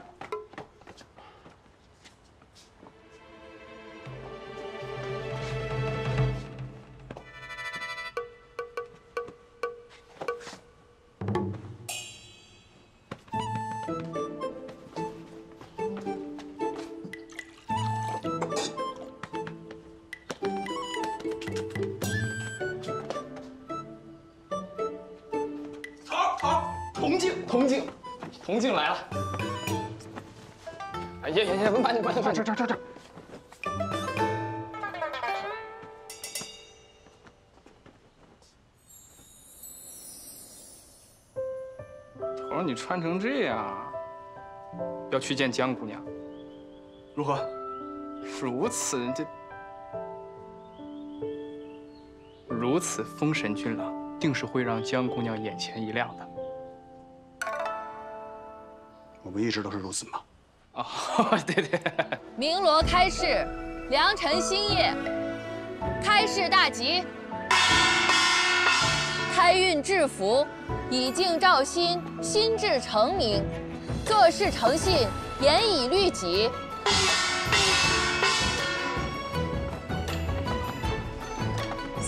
铜镜来了。哎呀，慢点，这。头儿，你穿成这样，要去见江姑娘，如何？如此风神俊朗，定是会让江姑娘眼前一亮的。我们一直都是如此嘛。哦，对。鸣锣开市，良辰星夜，开市大吉，开运致福，以敬兆新，心志澄明，做事诚信，严以律己。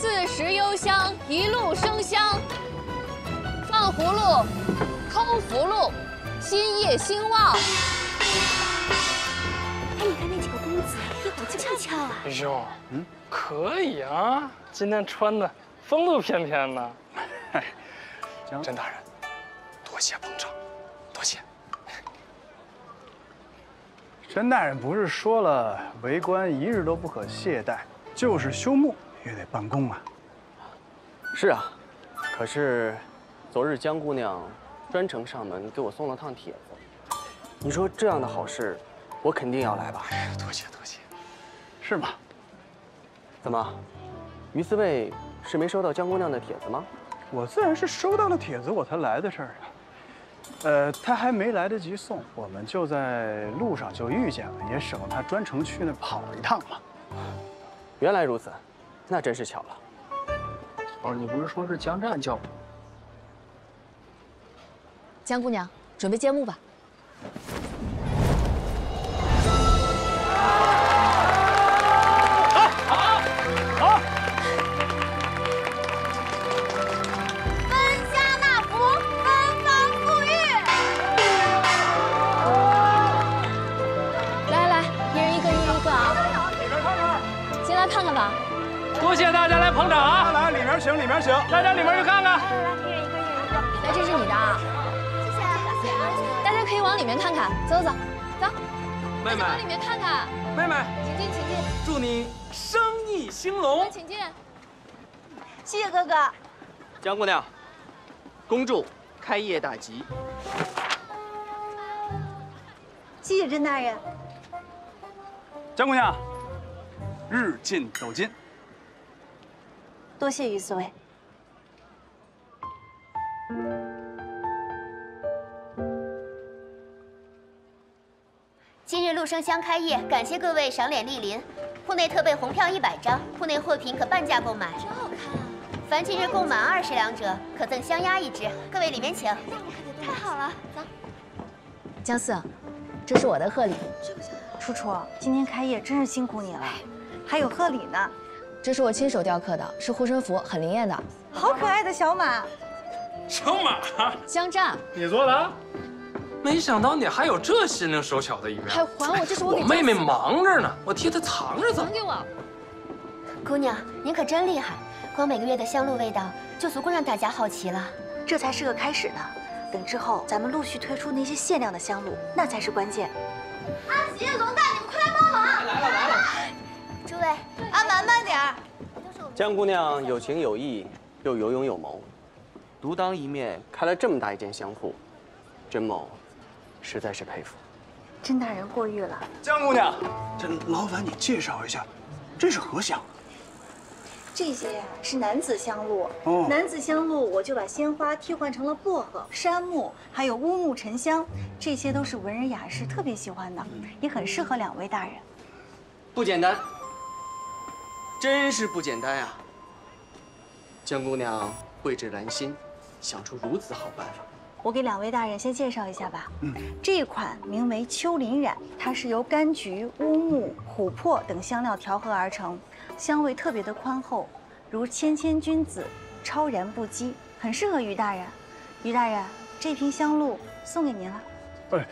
40幽香，一路生香，放葫芦，抠福禄，新业兴旺。哎，你看那几个公子，一会儿就翘啊！哎呦，可以啊，今天穿的风度翩翩的。哎，甄大人，多谢捧场，多谢。甄大人不是说了，为官一日都不可懈怠，就是休沐也得办公啊。是啊，可是昨日江姑娘专程上门给我送了趟帖子，你说这样的好事，我肯定要来吧？多谢，是吗？怎么，于四卫是没收到江姑娘的帖子吗？我自然是收到了帖子，我才来的事儿啊。他还没来得及送，我们就在路上就遇见了，也省了他专程去那跑一趟嘛。原来如此，那真是巧了。哦，你不是说是江战叫我？江姑娘，准备揭幕吧。好。分香纳福，芬芳馥郁。来，一人一个啊！里边看看。进来看看吧。多谢大家来捧场啊！来，里面请，大家里面去看看。来，一人一个。来，这是你的啊。谢谢。大家可以往里面看看，走。妹妹，往里面看看。妹妹，请进。祝你生意兴隆。请进。谢谢哥哥。江姑娘，恭祝开业大吉。谢谢甄大人。江姑娘，日进斗金。多谢于四卫。今日陆生乡开业，感谢各位赏脸莅临。铺内特备红票100张，铺内货品可半价购买。真好看啊！凡今日购满20两者，可赠香鸭1只。各位里面请。太好了，走。江四，这是我的贺礼。楚楚，今天开业真是辛苦你了，还有贺礼呢。这是我亲手雕刻的，是护身符，很灵验的。好可爱的小马。小马？江战，你做的？没想到你还有这心灵手巧的一面。还还我，这是我给我妹妹忙着呢，我替她藏着走。还给我。姑娘，您可真厉害，光每个月的香露味道就足够让大家好奇了。这才是个开始呢，等之后咱们陆续推出那些限量的香露，那才是关键。阿喜、龙大，你们快来帮忙！来了！诸位，阿蛮慢点儿。江姑娘有情有义，又有勇有谋，独当一面开了这么大一间香铺，甄某实在是佩服。甄大人过誉了。江姑娘，这劳烦你介绍一下，这是何香？这些呀是男子香露。哦，男子香露，我就把鲜花替换成了薄荷、杉木，还有乌木、沉香，这些都是文人雅士特别喜欢的，也很适合2位大人。不简单，真是不简单呀！江姑娘蕙质兰心，想出如此好办法。我给2位大人先介绍一下吧。这一款名为秋林染，它是由柑橘、乌木、琥珀等香料调和而成，香味特别的宽厚，如谦谦君子，超然不羁，很适合于大人。于大人，这瓶香露送给您了。哎，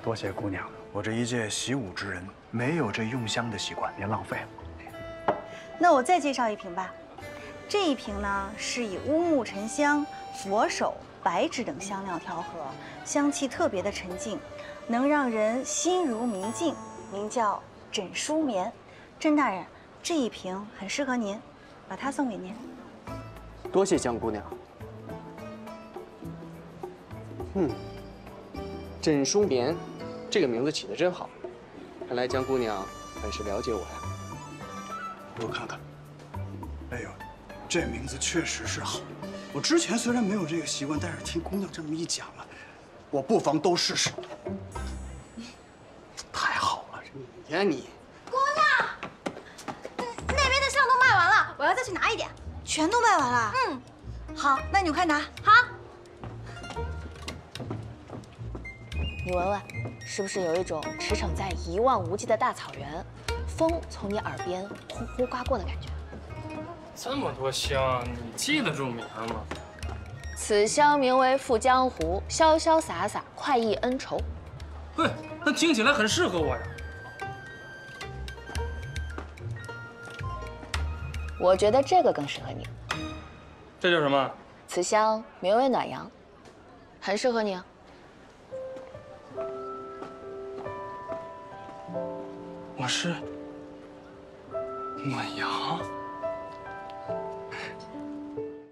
多谢姑娘，我这一介习武之人，没有这用香的习惯，别浪费了。那我再介绍一瓶吧。这一瓶呢是以乌木沉香、佛手、白芷等香料调和，香气特别的沉静，能让人心如明镜，名叫枕舒眠。甄大人，这一瓶很适合您，把它送给您。多谢江姑娘。枕舒眠，这个名字起得真好，看来江姑娘很是了解我呀。我看看，哎呦，这名字确实是好。我之前虽然没有这个习惯，但是听姑娘这么一讲了，我不妨都试试。太好了，你呀你！姑娘，那边的香都卖完了，我要再去拿一点。全都卖完了？好，那你就快拿。好。你闻闻，是不是有一种驰骋在一望无际的大草原，风从你耳边呼呼刮过的感觉？这么多香，你记得住名吗？此香名为赴江湖，潇潇洒洒，快意恩仇。嘿，那听起来很适合我呀。我觉得这个更适合你。这叫什么？此香名为暖阳，很适合你啊。我是暖阳。